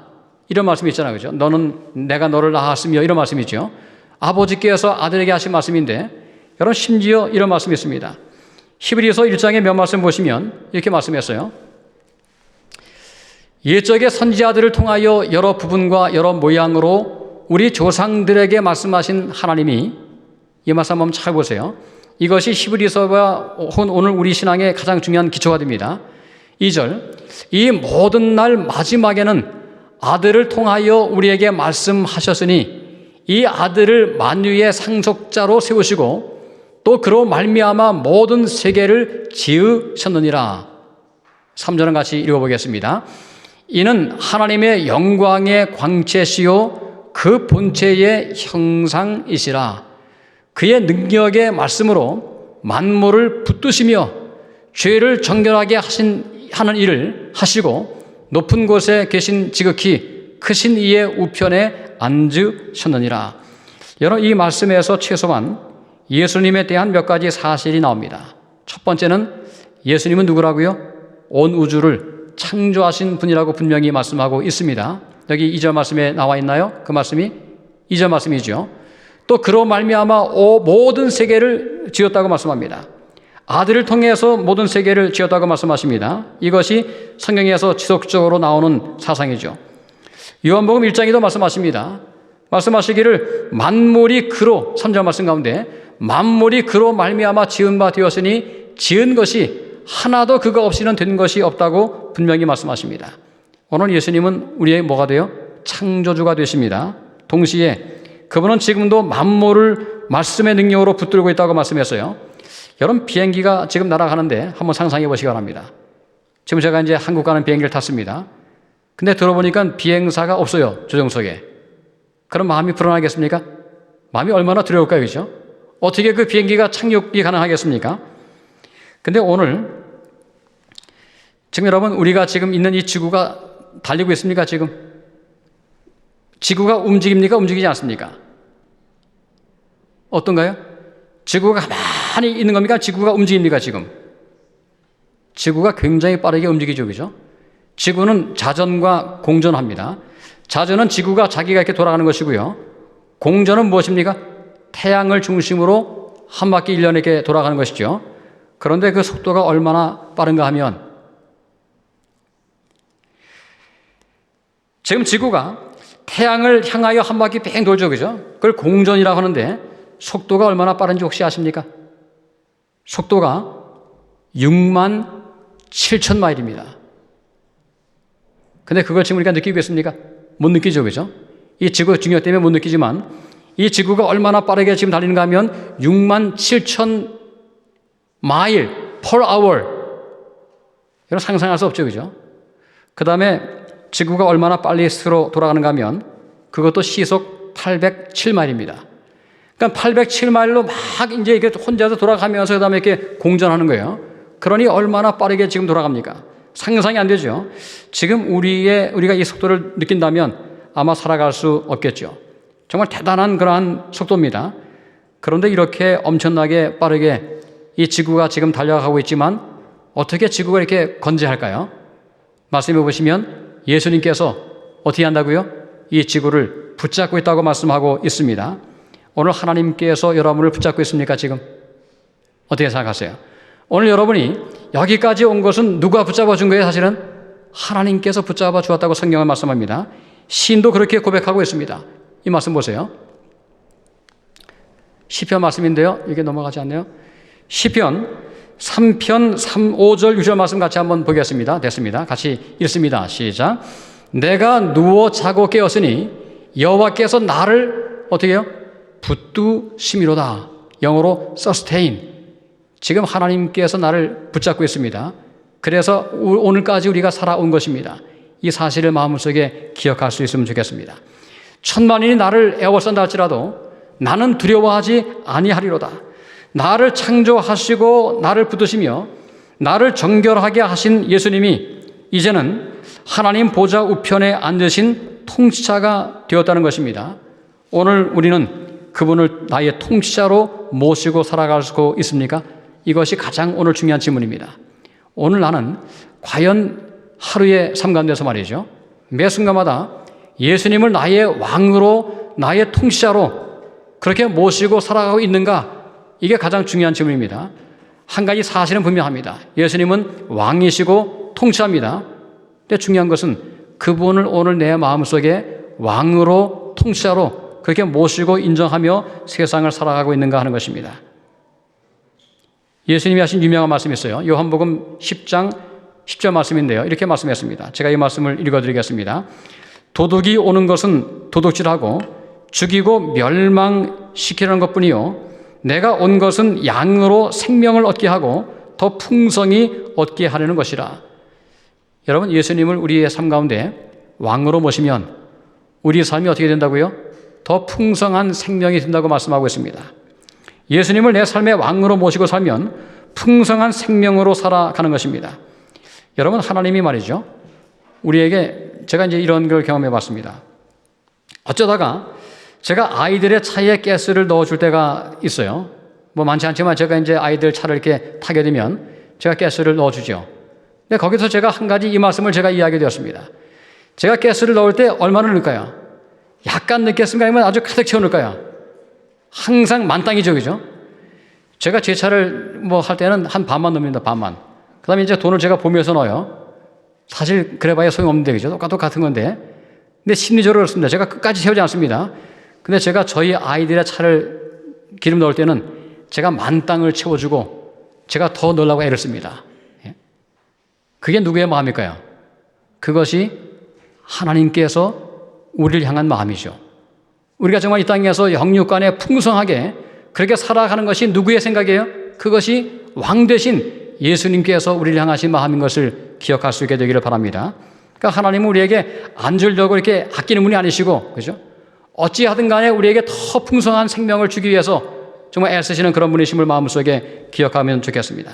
이런 말씀이 있잖아요. 그죠? 내가 너를 낳았으며 이런 말씀이죠. 아버지께서 아들에게 하신 말씀인데 여러분 심지어 이런 말씀이 있습니다. 히브리서 1장의 몇 말씀 보시면 이렇게 말씀했어요. 옛적의 선지자들을 통하여 여러 부분과 여러 모양으로 우리 조상들에게 말씀하신 하나님이, 이 말씀 한번 잘 보세요. 이것이 히브리서와 오늘 우리 신앙의 가장 중요한 기초가 됩니다. 2절, 이 모든 날 마지막에는 아들을 통하여 우리에게 말씀하셨으니 이 아들을 만유의 상속자로 세우시고 또 그로 말미암아 모든 세계를 지으셨느니라. 3절은 같이 읽어보겠습니다. 이는 하나님의 영광의 광채시요 그 본체의 형상이시라. 그의 능력의 말씀으로 만물을 붙드시며 죄를 정결하게 하는 일을 하시고 높은 곳에 계신 지극히 크신 이의 우편에 앉으셨느니라. 여러분, 이 말씀에서 최소한 예수님에 대한 몇 가지 사실이 나옵니다. 첫 번째는 예수님은 누구라고요? 온 우주를 창조하신 분이라고 분명히 말씀하고 있습니다. 여기 2절 말씀에 나와 있나요? 그 말씀이 2절 말씀이죠. 또 그로 말미암아 모든 세계를 지었다고 말씀합니다. 아들을 통해서 모든 세계를 지었다고 말씀하십니다. 이것이 성경에서 지속적으로 나오는 사상이죠. 요한복음 1장에도 말씀하십니다. 말씀하시기를 만물이 그로, 3절 말씀 가운데 만물이 그로 말미암아 지은 바 되었으니 지은 것이 하나도 그거 없이는 된 것이 없다고 분명히 말씀하십니다. 오늘 예수님은 우리의 뭐가 돼요? 창조주가 되십니다. 동시에 그분은 지금도 만물을 말씀의 능력으로 붙들고 있다고 말씀했어요. 여러분, 비행기가 지금 날아가는데 한번 상상해 보시기 바랍니다. 지금 제가 이제 한국 가는 비행기를 탔습니다. 근데 들어보니까 비행사가 없어요, 조종석에. 그럼 마음이 불안하겠습니까? 마음이 얼마나 두려울까요, 그죠? 어떻게 그 비행기가 착륙이 가능하겠습니까? 근데 오늘 지금 여러분, 우리가 지금 있는 이 지구가 달리고 있습니까, 지금? 지구가 움직입니까, 움직이지 않습니까? 어떤가요? 지구가 가만히 있는 겁니까? 지구가 움직입니까, 지금? 지구가 굉장히 빠르게 움직이죠, 그죠? 지구는 자전과 공전합니다. 자전은 지구가 자기가 이렇게 돌아가는 것이고요. 공전은 무엇입니까? 태양을 중심으로 한 바퀴 1년에 이렇게 돌아가는 것이죠. 그런데 그 속도가 얼마나 빠른가 하면 지금 지구가 태양을 향하여 한 바퀴 뺑 돌죠, 그죠? 그걸 공전이라고 하는데 속도가 얼마나 빠른지 혹시 아십니까? 속도가 6만 7천 마일입니다. 근데 그걸 지금 우리가 느끼고 있습니까? 못 느끼죠, 그죠? 이 지구 중력 때문에 못 느끼지만 이 지구가 얼마나 빠르게 지금 달리는가 하면 6만 7천 마일 per hour. 이런 상상할 수 없죠, 그죠? 그 다음에 지구가 얼마나 빨리 스스로 돌아가는가 하면 그것도 시속 807마일입니다. 그러니까 807마일로 막 이제 이렇게 혼자서 돌아가면서 그 다음에 이렇게 공전하는 거예요. 그러니 얼마나 빠르게 지금 돌아갑니까? 상상이 안 되죠. 지금 우리가 이 속도를 느낀다면 아마 살아갈 수 없겠죠. 정말 대단한 그러한 속도입니다. 그런데 이렇게 엄청나게 빠르게 이 지구가 지금 달려가고 있지만 어떻게 지구가 이렇게 건재할까요? 말씀해 보시면 예수님께서 어떻게 한다고요? 이 지구를 붙잡고 있다고 말씀하고 있습니다. 오늘 하나님께서 여러분을 붙잡고 있습니까, 지금? 어떻게 생각하세요? 오늘 여러분이 여기까지 온 것은 누가 붙잡아 준 거예요, 사실은? 하나님께서 붙잡아 주었다고 성경은 말씀합니다. 시인도 그렇게 고백하고 있습니다. 이 말씀 보세요. 시편 말씀인데요. 이게 넘어가지 않네요. 시편 3편 5절 6절 말씀 같이 한번 보겠습니다. 됐습니다. 같이 읽습니다. 시작. 내가 누워 자고 깨었으니 여호와께서 나를 어떻게 해요? 붙드심이로다. 영어로 sustain. 지금 하나님께서 나를 붙잡고 있습니다. 그래서 오늘까지 우리가 살아온 것입니다. 이 사실을 마음속에 기억할 수 있으면 좋겠습니다. 천만인이 나를 에워싼다 할지라도 나는 두려워하지 아니하리로다. 나를 창조하시고 나를 붙드시며 나를 정결하게 하신 예수님이 이제는 하나님 보좌 우편에 앉으신 통치자가 되었다는 것입니다. 오늘 우리는 그분을 나의 통치자로 모시고 살아갈 수 있습니까? 이것이 가장 오늘 중요한 질문입니다. 오늘 나는 과연 하루의 삶 가운데서 말이죠. 매 순간마다 예수님을 나의 왕으로, 나의 통치자로 그렇게 모시고 살아가고 있는가? 이게 가장 중요한 질문입니다. 한 가지 사실은 분명합니다. 예수님은 왕이시고 통치합니다. 근데 중요한 것은 그분을 오늘 내 마음속에 왕으로, 통치자로 그렇게 모시고 인정하며 세상을 살아가고 있는가 하는 것입니다. 예수님이 하신 유명한 말씀이 있어요. 요한복음 10장 10절 말씀인데요. 이렇게 말씀했습니다. 제가 이 말씀을 읽어드리겠습니다. 도둑이 오는 것은 도둑질하고 죽이고 멸망시키려는 것뿐이요 내가 온 것은 양으로 생명을 얻게 하고 더 풍성히 얻게 하려는 것이라. 여러분, 예수님을 우리의 삶 가운데 왕으로 모시면 우리의 삶이 어떻게 된다고요? 더 풍성한 생명이 된다고 말씀하고 있습니다. 예수님을 내 삶의 왕으로 모시고 살면 풍성한 생명으로 살아가는 것입니다. 여러분, 하나님이 말이죠, 우리에게, 제가 이제 이런 걸 경험해 봤습니다. 어쩌다가 제가 아이들의 차에 가스를 넣어줄 때가 있어요. 뭐 많지 않지만 제가 이제 아이들 차를 이렇게 타게 되면 제가 가스를 넣어주죠. 근데 거기서 제가 한 가지 이 말씀을 제가 이야기해 드렸습니다. 제가 가스를 넣을 때 얼마나 넣을까요? 약간 넣겠습니까? 아니면 아주 가득 채워 넣을까요? 항상 만땅이죠, 그죠? 제가 제 차를 뭐 할 때는 한 반만 넣습니다, 반만. 그 다음에 이제 돈을 제가 보면서 넣어요. 사실 그래봐야 소용없는데, 그죠? 똑같은 건데. 근데 심리적으로 그렇습니다. 제가 끝까지 채우지 않습니다. 근데 제가 저희 아이들의 차를 기름 넣을 때는 제가 만땅을 채워주고 제가 더 넣으려고 애를 씁니다. 그게 누구의 마음일까요? 그것이 하나님께서 우리를 향한 마음이죠. 우리가 정말 이 땅에서 영육간에 풍성하게 그렇게 살아가는 것이 누구의 생각이에요? 그것이 왕 되신 예수님께서 우리를 향하신 마음인 것을 기억할 수 있게 되기를 바랍니다. 그러니까 하나님은 우리에게 안 주려고 이렇게 아끼는 분이 아니시고, 그죠? 어찌하든 간에 우리에게 더 풍성한 생명을 주기 위해서 정말 애쓰시는 그런 분이심을 마음속에 기억하면 좋겠습니다.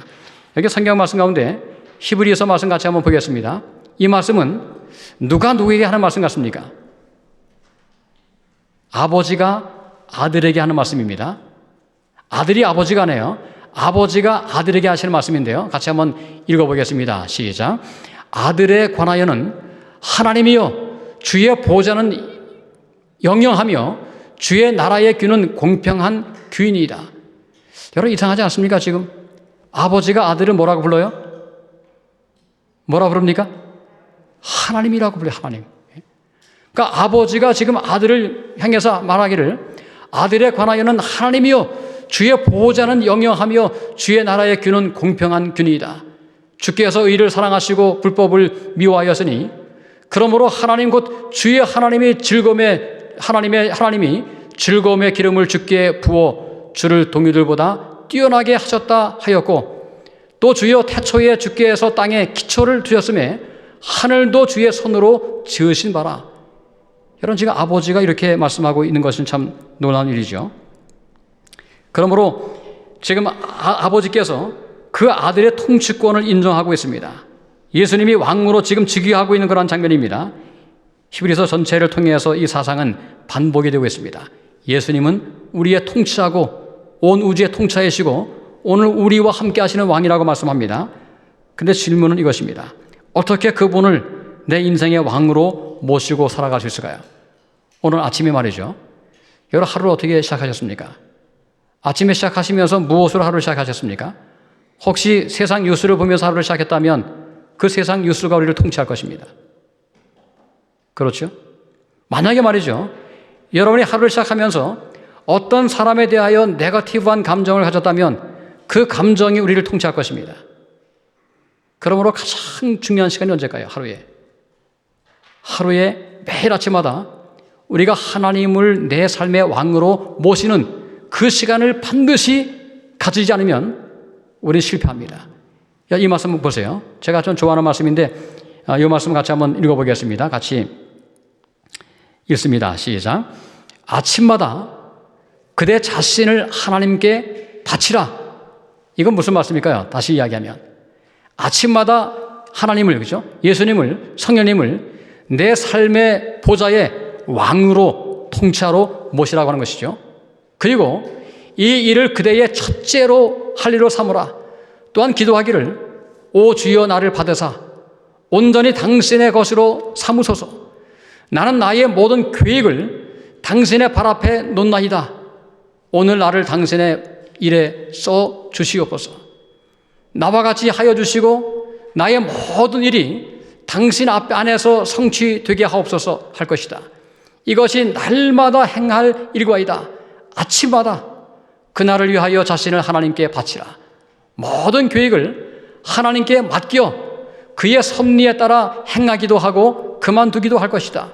여기 성경 말씀 가운데 히브리서 말씀 같이 한번 보겠습니다. 이 말씀은 누가 누구에게 하는 말씀 같습니까? 아버지가 아들에게 하는 말씀입니다. 아들이 아버지가 하네요. 아버지가 아들에게 하시는 말씀인데요. 같이 한번 읽어보겠습니다. 시작. 아들에 관하여는 하나님이여 주의 보좌는 영영하며 주의 나라의 귀는 공평한 귀인이다. 여러분, 이상하지 않습니까? 지금 아버지가 아들을 뭐라고 불러요? 뭐라고 부릅니까? 하나님이라고 불러요. 하나님. 그러니까 아버지가 지금 아들을 향해서 말하기를 아들에 관하여는 하나님이여 주의 보호자는 영영하며 주의 나라의 귀는 공평한 귀이다. 주께서 의를 사랑하시고 불법을 미워하였으니 그러므로 하나님 곧 주의 하나님이 하나님이 즐거움의 기름을 주께 부어 주를 동료들보다 뛰어나게 하셨다 하였고 또 주여 태초에 주께서 땅에 기초를 두셨음에 하늘도 주의 손으로 지으신 바라. 여러분, 지금 아버지가 이렇게 말씀하고 있는 것은 참 놀라운 일이죠. 그러므로 지금 아버지께서 그 아들의 통치권을 인정하고 있습니다. 예수님이 왕으로 지금 즉위하고 있는 그런 장면입니다. 히브리서 전체를 통해서 이 사상은 반복이 되고 있습니다. 예수님은 우리의 통치자고 온 우주의 통치자이시고 오늘 우리와 함께 하시는 왕이라고 말씀합니다. 근데 질문은 이것입니다. 어떻게 그분을 내 인생의 왕으로 모시고 살아갈 수 있을까요? 오늘 아침에 말이죠. 여러분, 하루를 어떻게 시작하셨습니까? 아침에 시작하시면서 무엇으로 하루를 시작하셨습니까? 혹시 세상 뉴스를 보면서 하루를 시작했다면 그 세상 뉴스가 우리를 통치할 것입니다. 그렇죠? 만약에 말이죠, 여러분이 하루를 시작하면서 어떤 사람에 대하여 네거티브한 감정을 가졌다면 그 감정이 우리를 통치할 것입니다. 그러므로 가장 중요한 시간이 언제일까요? 하루에 매일 아침마다 우리가 하나님을 내 삶의 왕으로 모시는 그 시간을 반드시 가지지 않으면 우리는 실패합니다. 이 말씀 한번 보세요. 제가 좀 좋아하는 말씀인데 이 말씀 같이 한번 읽어보겠습니다. 같이 읽습니다. 시작. 아침마다 그대 자신을 하나님께 바치라. 이건 무슨 말씀일까요? 다시 이야기하면 아침마다 하나님을, 그죠? 예수님을, 성령님을 내 삶의 보좌의 왕으로 통치하러 모시라고 하는 것이죠. 그리고 이 일을 그대의 첫째로 할 일로 삼으라. 또한 기도하기를 오 주여 나를 받으사 온전히 당신의 것으로 삼으소서. 나는 나의 모든 계획을 당신의 발 앞에 놓나이다. 오늘 나를 당신의 일에 써 주시옵소서. 나와 같이 하여 주시고 나의 모든 일이 당신 앞 안에서 성취되게 하옵소서 할 것이다. 이것이 날마다 행할 일과이다. 아침마다 그날을 위하여 자신을 하나님께 바치라. 모든 계획을 하나님께 맡겨 그의 섭리에 따라 행하기도 하고 그만두기도 할 것이다.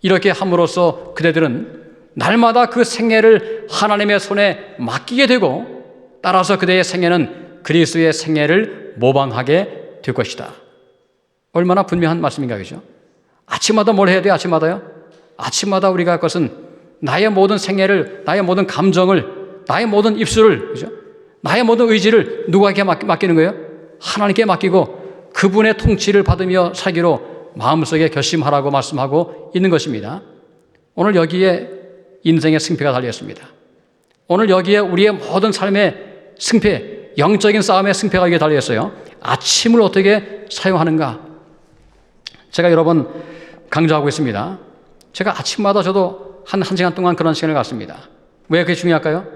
이렇게 함으로써 그대들은 날마다 그 생애를 하나님의 손에 맡기게 되고 따라서 그대의 생애는 그리스도의 생애를 모방하게 될 것이다. 얼마나 분명한 말씀인가, 그죠? 아침마다 뭘 해야 돼요? 아침마다요? 아침마다 우리가 할 것은 나의 모든 생애를, 나의 모든 감정을, 나의 모든 입술을, 그죠? 나의 모든 의지를 누구에게 맡기는 거예요? 하나님께 맡기고 그분의 통치를 받으며 살기로 마음속에 결심하라고 말씀하고 있는 것입니다. 오늘 여기에 인생의 승패가 달려있습니다. 오늘 여기에 우리의 모든 삶의 승패, 영적인 싸움의 승패가 여기에 달려있어요. 아침을 어떻게 사용하는가? 제가 여러 번 강조하고 있습니다. 제가 아침마다 저도 한 시간 동안 그런 시간을 갖습니다. 왜 그게 중요할까요?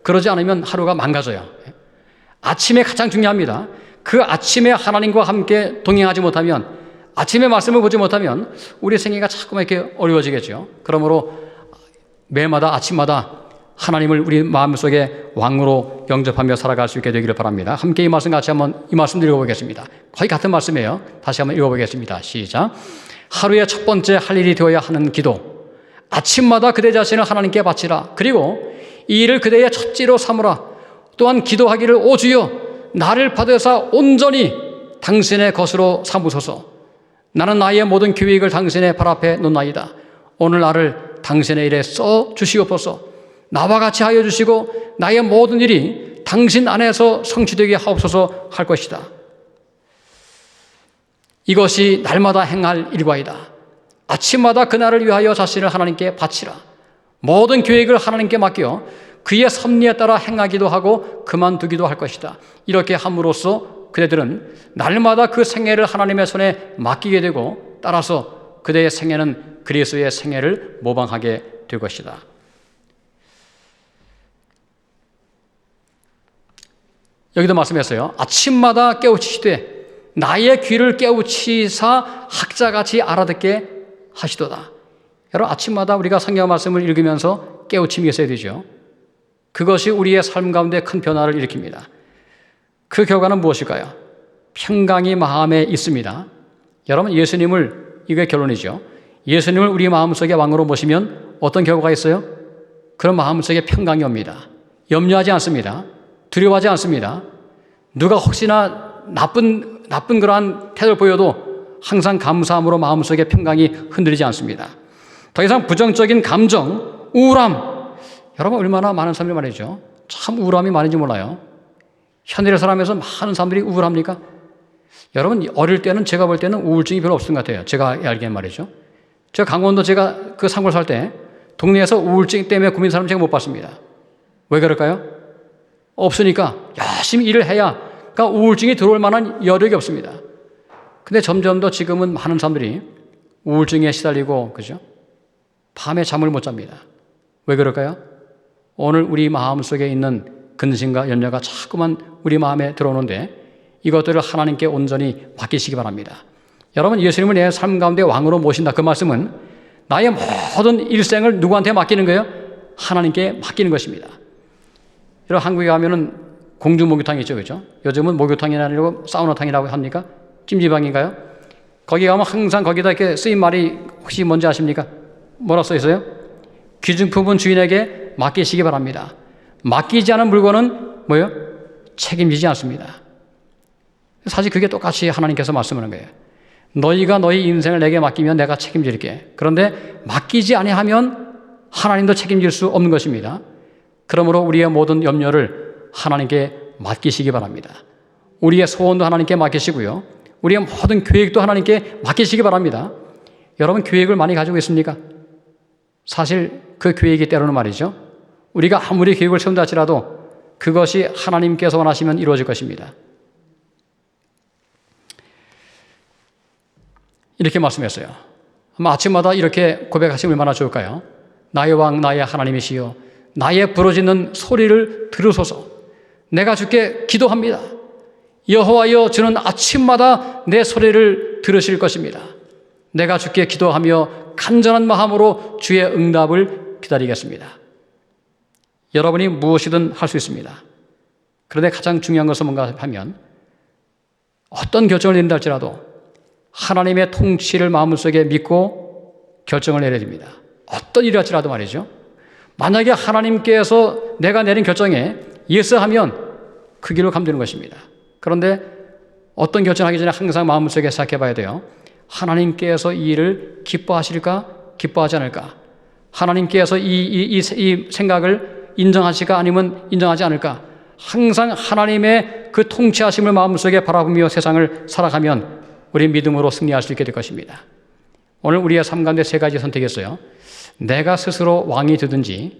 그러지 않으면 하루가 망가져요. 아침에 가장 중요합니다. 그 아침에 하나님과 함께 동행하지 못하면, 아침에 말씀을 보지 못하면 우리 생애가 자꾸만 이렇게 어려워지겠죠. 그러므로 매일마다 아침마다 하나님을 우리 마음속에 왕으로 영접하며 살아갈 수 있게 되기를 바랍니다. 함께 이 말씀 같이 한번 이 말씀 읽어보겠습니다. 거의 같은 말씀이에요. 다시 한번 읽어보겠습니다. 시작. 하루의 첫 번째 할 일이 되어야 하는 기도. 아침마다 그대 자신을 하나님께 바치라. 그리고 이 일을 그대의 첫째로 삼으라. 또한 기도하기를 오 주여 나를 받으사 온전히 당신의 것으로 삼으소서. 나는 나의 모든 계획을 당신의 발 앞에 놓나이다. 오늘 나를 당신의 일에 써 주시옵소서. 나와 같이 하여 주시고 나의 모든 일이 당신 안에서 성취되게 하옵소서 할 것이다. 이것이 날마다 행할 일과이다. 아침마다 그날을 위하여 자신을 하나님께 바치라. 모든 계획을 하나님께 맡겨 그의 섭리에 따라 행하기도 하고 그만두기도 할 것이다. 이렇게 함으로써 그대들은 날마다 그 생애를 하나님의 손에 맡기게 되고 따라서 그대의 생애는 그리스도의 생애를 모방하게 될 것이다. 여기도 말씀했어요. 아침마다 깨우치시되 나의 귀를 깨우치사 학자같이 알아듣게 하시도다. 여러분, 아침마다 우리가 성경 말씀을 읽으면서 깨우침이 있어야 되죠. 그것이 우리의 삶 가운데 큰 변화를 일으킵니다. 그 결과는 무엇일까요? 평강이 마음에 있습니다. 여러분, 예수님을, 이게 결론이죠. 예수님을 우리 마음속에 왕으로 모시면 어떤 결과가 있어요? 그런 마음속에 평강이 옵니다. 염려하지 않습니다. 두려워하지 않습니다. 누가 혹시나 나쁜 그러한 태도를 보여도 항상 감사함으로 마음속에 평강이 흔들리지 않습니다. 더 이상 부정적인 감정, 우울함, 여러분 얼마나 많은 사람들이 말이죠. 참 우울함이 많은지 몰라요. 현대를 살아가면서 많은 사람들이 우울합니까? 여러분 어릴 때는 제가 볼 때는 우울증이 별로 없었던 것 같아요. 제가 알기엔 말이죠. 제가 강원도 제가 그 상골 살 때 동네에서 우울증 때문에 고민 사람 제가 못 봤습니다. 왜 그럴까요? 없으니까 열심히 일을 해야 그러니까 우울증이 들어올 만한 여력이 없습니다. 근데 점점 더 지금은 많은 사람들이 우울증에 시달리고 그죠? 밤에 잠을 못 잡니다. 왜 그럴까요? 오늘 우리 마음속에 있는 근심과 염려가 자꾸만 우리 마음에 들어오는데 이것들을 하나님께 온전히 맡기시기 바랍니다. 여러분, 예수님을 내 삶 가운데 왕으로 모신다. 그 말씀은 나의 모든 일생을 누구한테 맡기는 거예요? 하나님께 맡기는 것입니다. 여러분, 한국에 가면은 공중 목욕탕이 있죠, 그렇죠? 요즘은 목욕탕이 아니고 사우나탕이라고 합니까? 찜질방인가요? 거기 가면 항상 거기다 이렇게 쓰인 말이 혹시 뭔지 아십니까? 뭐라 써 있어요? 귀중품은 주인에게 맡기시기 바랍니다. 맡기지 않은 물건은 뭐예요? 책임지지 않습니다. 사실 그게 똑같이 하나님께서 말씀하는 거예요. 너희가 너희 인생을 내게 맡기면 내가 책임질게. 그런데 맡기지 아니하면 하나님도 책임질 수 없는 것입니다. 그러므로 우리의 모든 염려를 하나님께 맡기시기 바랍니다. 우리의 소원도 하나님께 맡기시고요. 우리의 모든 계획도 하나님께 맡기시기 바랍니다. 여러분, 계획을 많이 가지고 있습니까? 사실 그 계획이 때로는 말이죠. 우리가 아무리 계획을 세운다 할지라도 그것이 하나님께서 원하시면 이루어질 것입니다. 이렇게 말씀했어요. 아마 아침마다 이렇게 고백하시면 얼마나 좋을까요? 나의 왕, 나의 하나님이시여, 나의 부르짖는 소리를 들으소서. 내가 주께 기도합니다. 여호와여, 주는 아침마다 내 소리를 들으실 것입니다. 내가 주께 기도하며 간절한 마음으로 주의 응답을 기다리겠습니다. 여러분이 무엇이든 할 수 있습니다. 그런데 가장 중요한 것은 뭔가 하면 어떤 결정을 내린다 할지라도 하나님의 통치를 마음속에 믿고 결정을 내려야 됩니다. 어떤 일이 할지라도 말이죠. 만약에 하나님께서 내가 내린 결정에 예스하면 그 길로 가면 되는 것입니다. 그런데 어떤 결정하기 전에 항상 마음속에 생각해 봐야 돼요. 하나님께서 이 일을 기뻐하실까? 기뻐하지 않을까? 하나님께서 이 생각을 인정하실까? 아니면 인정하지 않을까? 항상 하나님의 그 통치하심을 마음속에 바라보며 세상을 살아가면 우리 믿음으로 승리할 수 있게 될 것입니다. 오늘 우리의 삶 가운데 세 가지 선택했어요. 내가 스스로 왕이 되든지,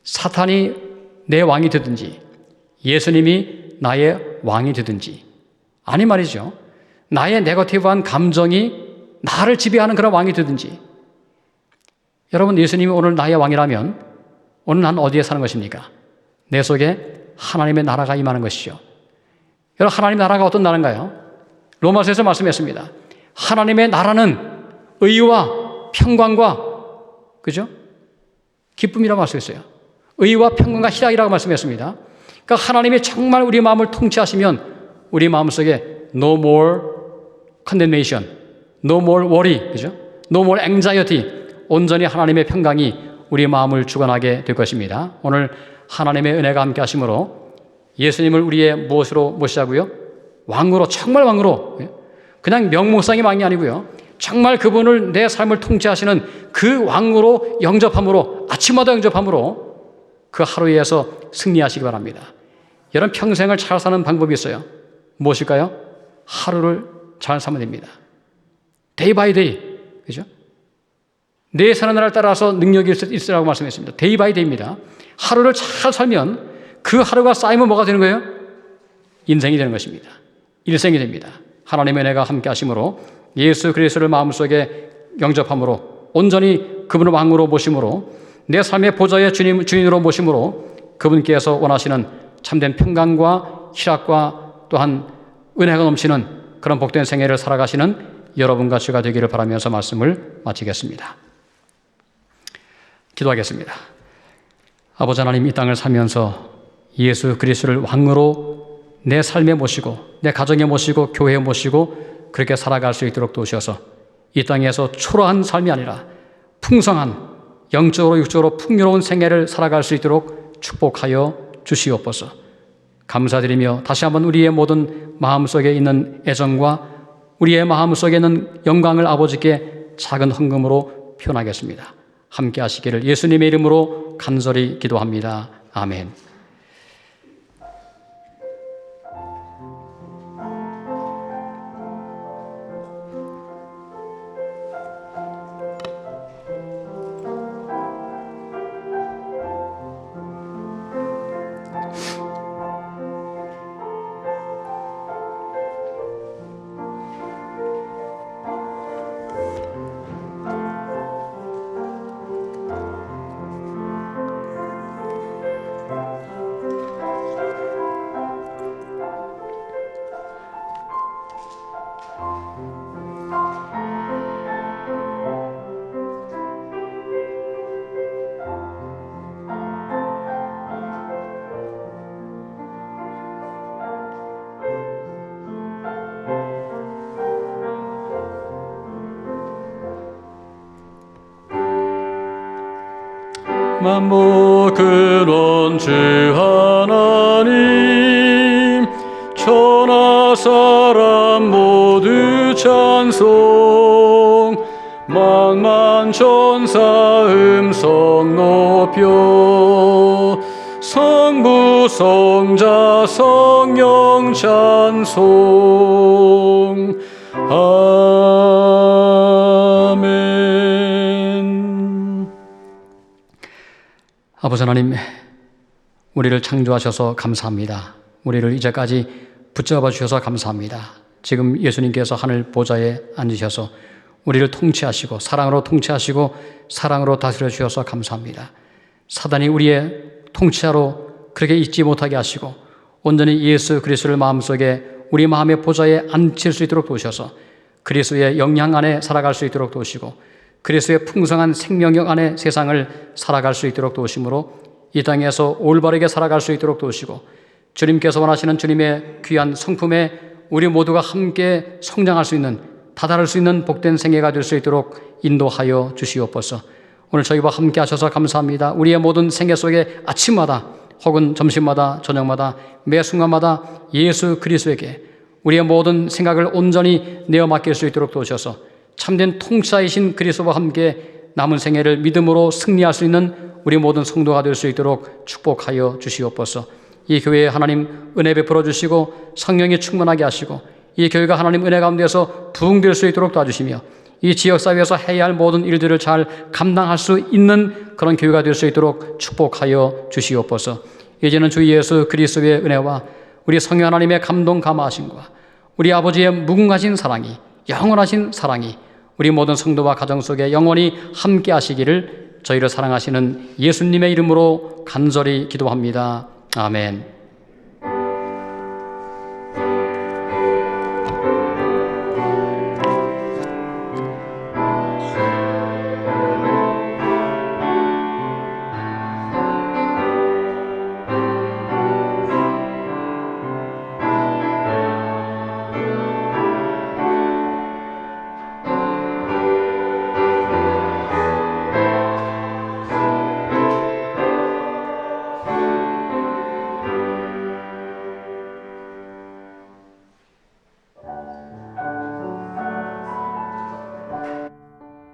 사탄이 내 왕이 되든지, 예수님이 나의 왕이 되든지, 아니 말이죠. 나의 네거티브한 감정이 나를 지배하는 그런 왕이 되든지. 여러분, 예수님이 오늘 나의 왕이라면 오늘 난 어디에 사는 것입니까? 내 속에 하나님의 나라가 임하는 것이죠. 여러분, 하나님의 나라가 어떤 나라인가요? 로마서에서 말씀했습니다. 하나님의 나라는 의와 평강과, 그죠? 기쁨이라고 말씀했어요. 의와 평강과 희락이라고 말씀했습니다. 그러니까 하나님이 정말 우리 마음을 통치하시면 우리 마음속에 no more condemnation, no more worry, 그죠? no more anxiety, 온전히 하나님의 평강이 우리 마음을 주관하게 될 것입니다. 오늘 하나님의 은혜가 함께 하심으로 예수님을 우리의 무엇으로 모시자고요? 왕으로, 정말 왕으로, 그냥 명목상의 왕이 아니고요. 정말 그분을 내 삶을 통치하시는 그 왕으로 영접함으로, 아침마다 영접함으로 그 하루에서 승리하시기 바랍니다. 여러분, 평생을 잘 사는 방법이 있어요. 무엇일까요? 하루를 잘 살면 됩니다. 데이 바이 데이, 그죠? 내 사는 날을 따라서 능력이 있으라고 말씀했습니다. 데이 바이 데이입니다. 하루를 잘 살면 그 하루가 쌓이면 뭐가 되는 거예요? 인생이 되는 것입니다. 일생이 됩니다. 하나님의 은혜가 함께 하심으로 예수 그리스도를 마음속에 영접함으로 온전히 그분을 왕으로 모심으로 내 삶의 보좌의 주인으로 모심으로 그분께서 원하시는 참된 평강과 희락과 또한 은혜가 넘치는 그런 복된 생애를 살아가시는 여러분과 제가 되기를 바라면서 말씀을 마치겠습니다. 기도하겠습니다. 아버지 하나님, 이 땅을 살면서 예수 그리스도를 왕으로 내 삶에 모시고 내 가정에 모시고 교회에 모시고 그렇게 살아갈 수 있도록 도우셔서 이 땅에서 초라한 삶이 아니라 풍성한 영적으로 육적으로 풍요로운 생애를 살아갈 수 있도록 축복하여 주시옵소서. 감사드리며 다시 한번 우리의 모든 마음속에 있는 애정과 우리의 마음속에 있는 영광을 아버지께 작은 헌금으로 표현하겠습니다. 함께 하시기를 예수님의 이름으로 간절히 기도합니다. 아멘. 만복 근원 주 하나님, 천하 사람 모두 찬송, 만만 천사 음성 높여 성부 성자 성령 찬송. 아멘. 아버지 하나님, 우리를 창조하셔서 감사합니다. 우리를 이제까지 붙잡아 주셔서 감사합니다. 지금 예수님께서 하늘 보좌에 앉으셔서 우리를 통치하시고 사랑으로 통치하시고 사랑으로 다스려 주셔서 감사합니다. 사단이 우리의 통치하로 그렇게 잊지 못하게 하시고 온전히 예수 그리스도를 마음속에 우리 마음의 보좌에 앉힐 수 있도록 도우셔서 그리스도의 영향 안에 살아갈 수 있도록 도우시고 그리스도의 풍성한 생명력 안에 세상을 살아갈 수 있도록 도우심으로 이 땅에서 올바르게 살아갈 수 있도록 도우시고 주님께서 원하시는 주님의 귀한 성품에 우리 모두가 함께 성장할 수 있는 다다를 수 있는 복된 생애가 될 수 있도록 인도하여 주시옵소서. 오늘 저희와 함께 하셔서 감사합니다. 우리의 모든 생애 속에 아침마다 혹은 점심마다 저녁마다 매 순간마다 예수 그리스도에게 우리의 모든 생각을 온전히 내어 맡길 수 있도록 도우셔서 참된 통치자이신 그리스도와 함께 남은 생애를 믿음으로 승리할 수 있는 우리 모든 성도가 될 수 있도록 축복하여 주시옵소서. 이 교회에 하나님 은혜 베풀어 주시고 성령이 충만하게 하시고 이 교회가 하나님 은혜 가운데서 부흥될 수 있도록 도와주시며 이 지역사회에서 해야 할 모든 일들을 잘 감당할 수 있는 그런 교회가 될 수 있도록 축복하여 주시옵소서. 이제는 주 예수 그리스도의 은혜와 우리 성령 하나님의 감동 감화하심과 우리 아버지의 무궁하신 사랑이 영원하신 사랑이 우리 모든 성도와 가정 속에 영원히 함께 하시기를 저희를 사랑하시는 예수님의 이름으로 간절히 기도합니다. 아멘.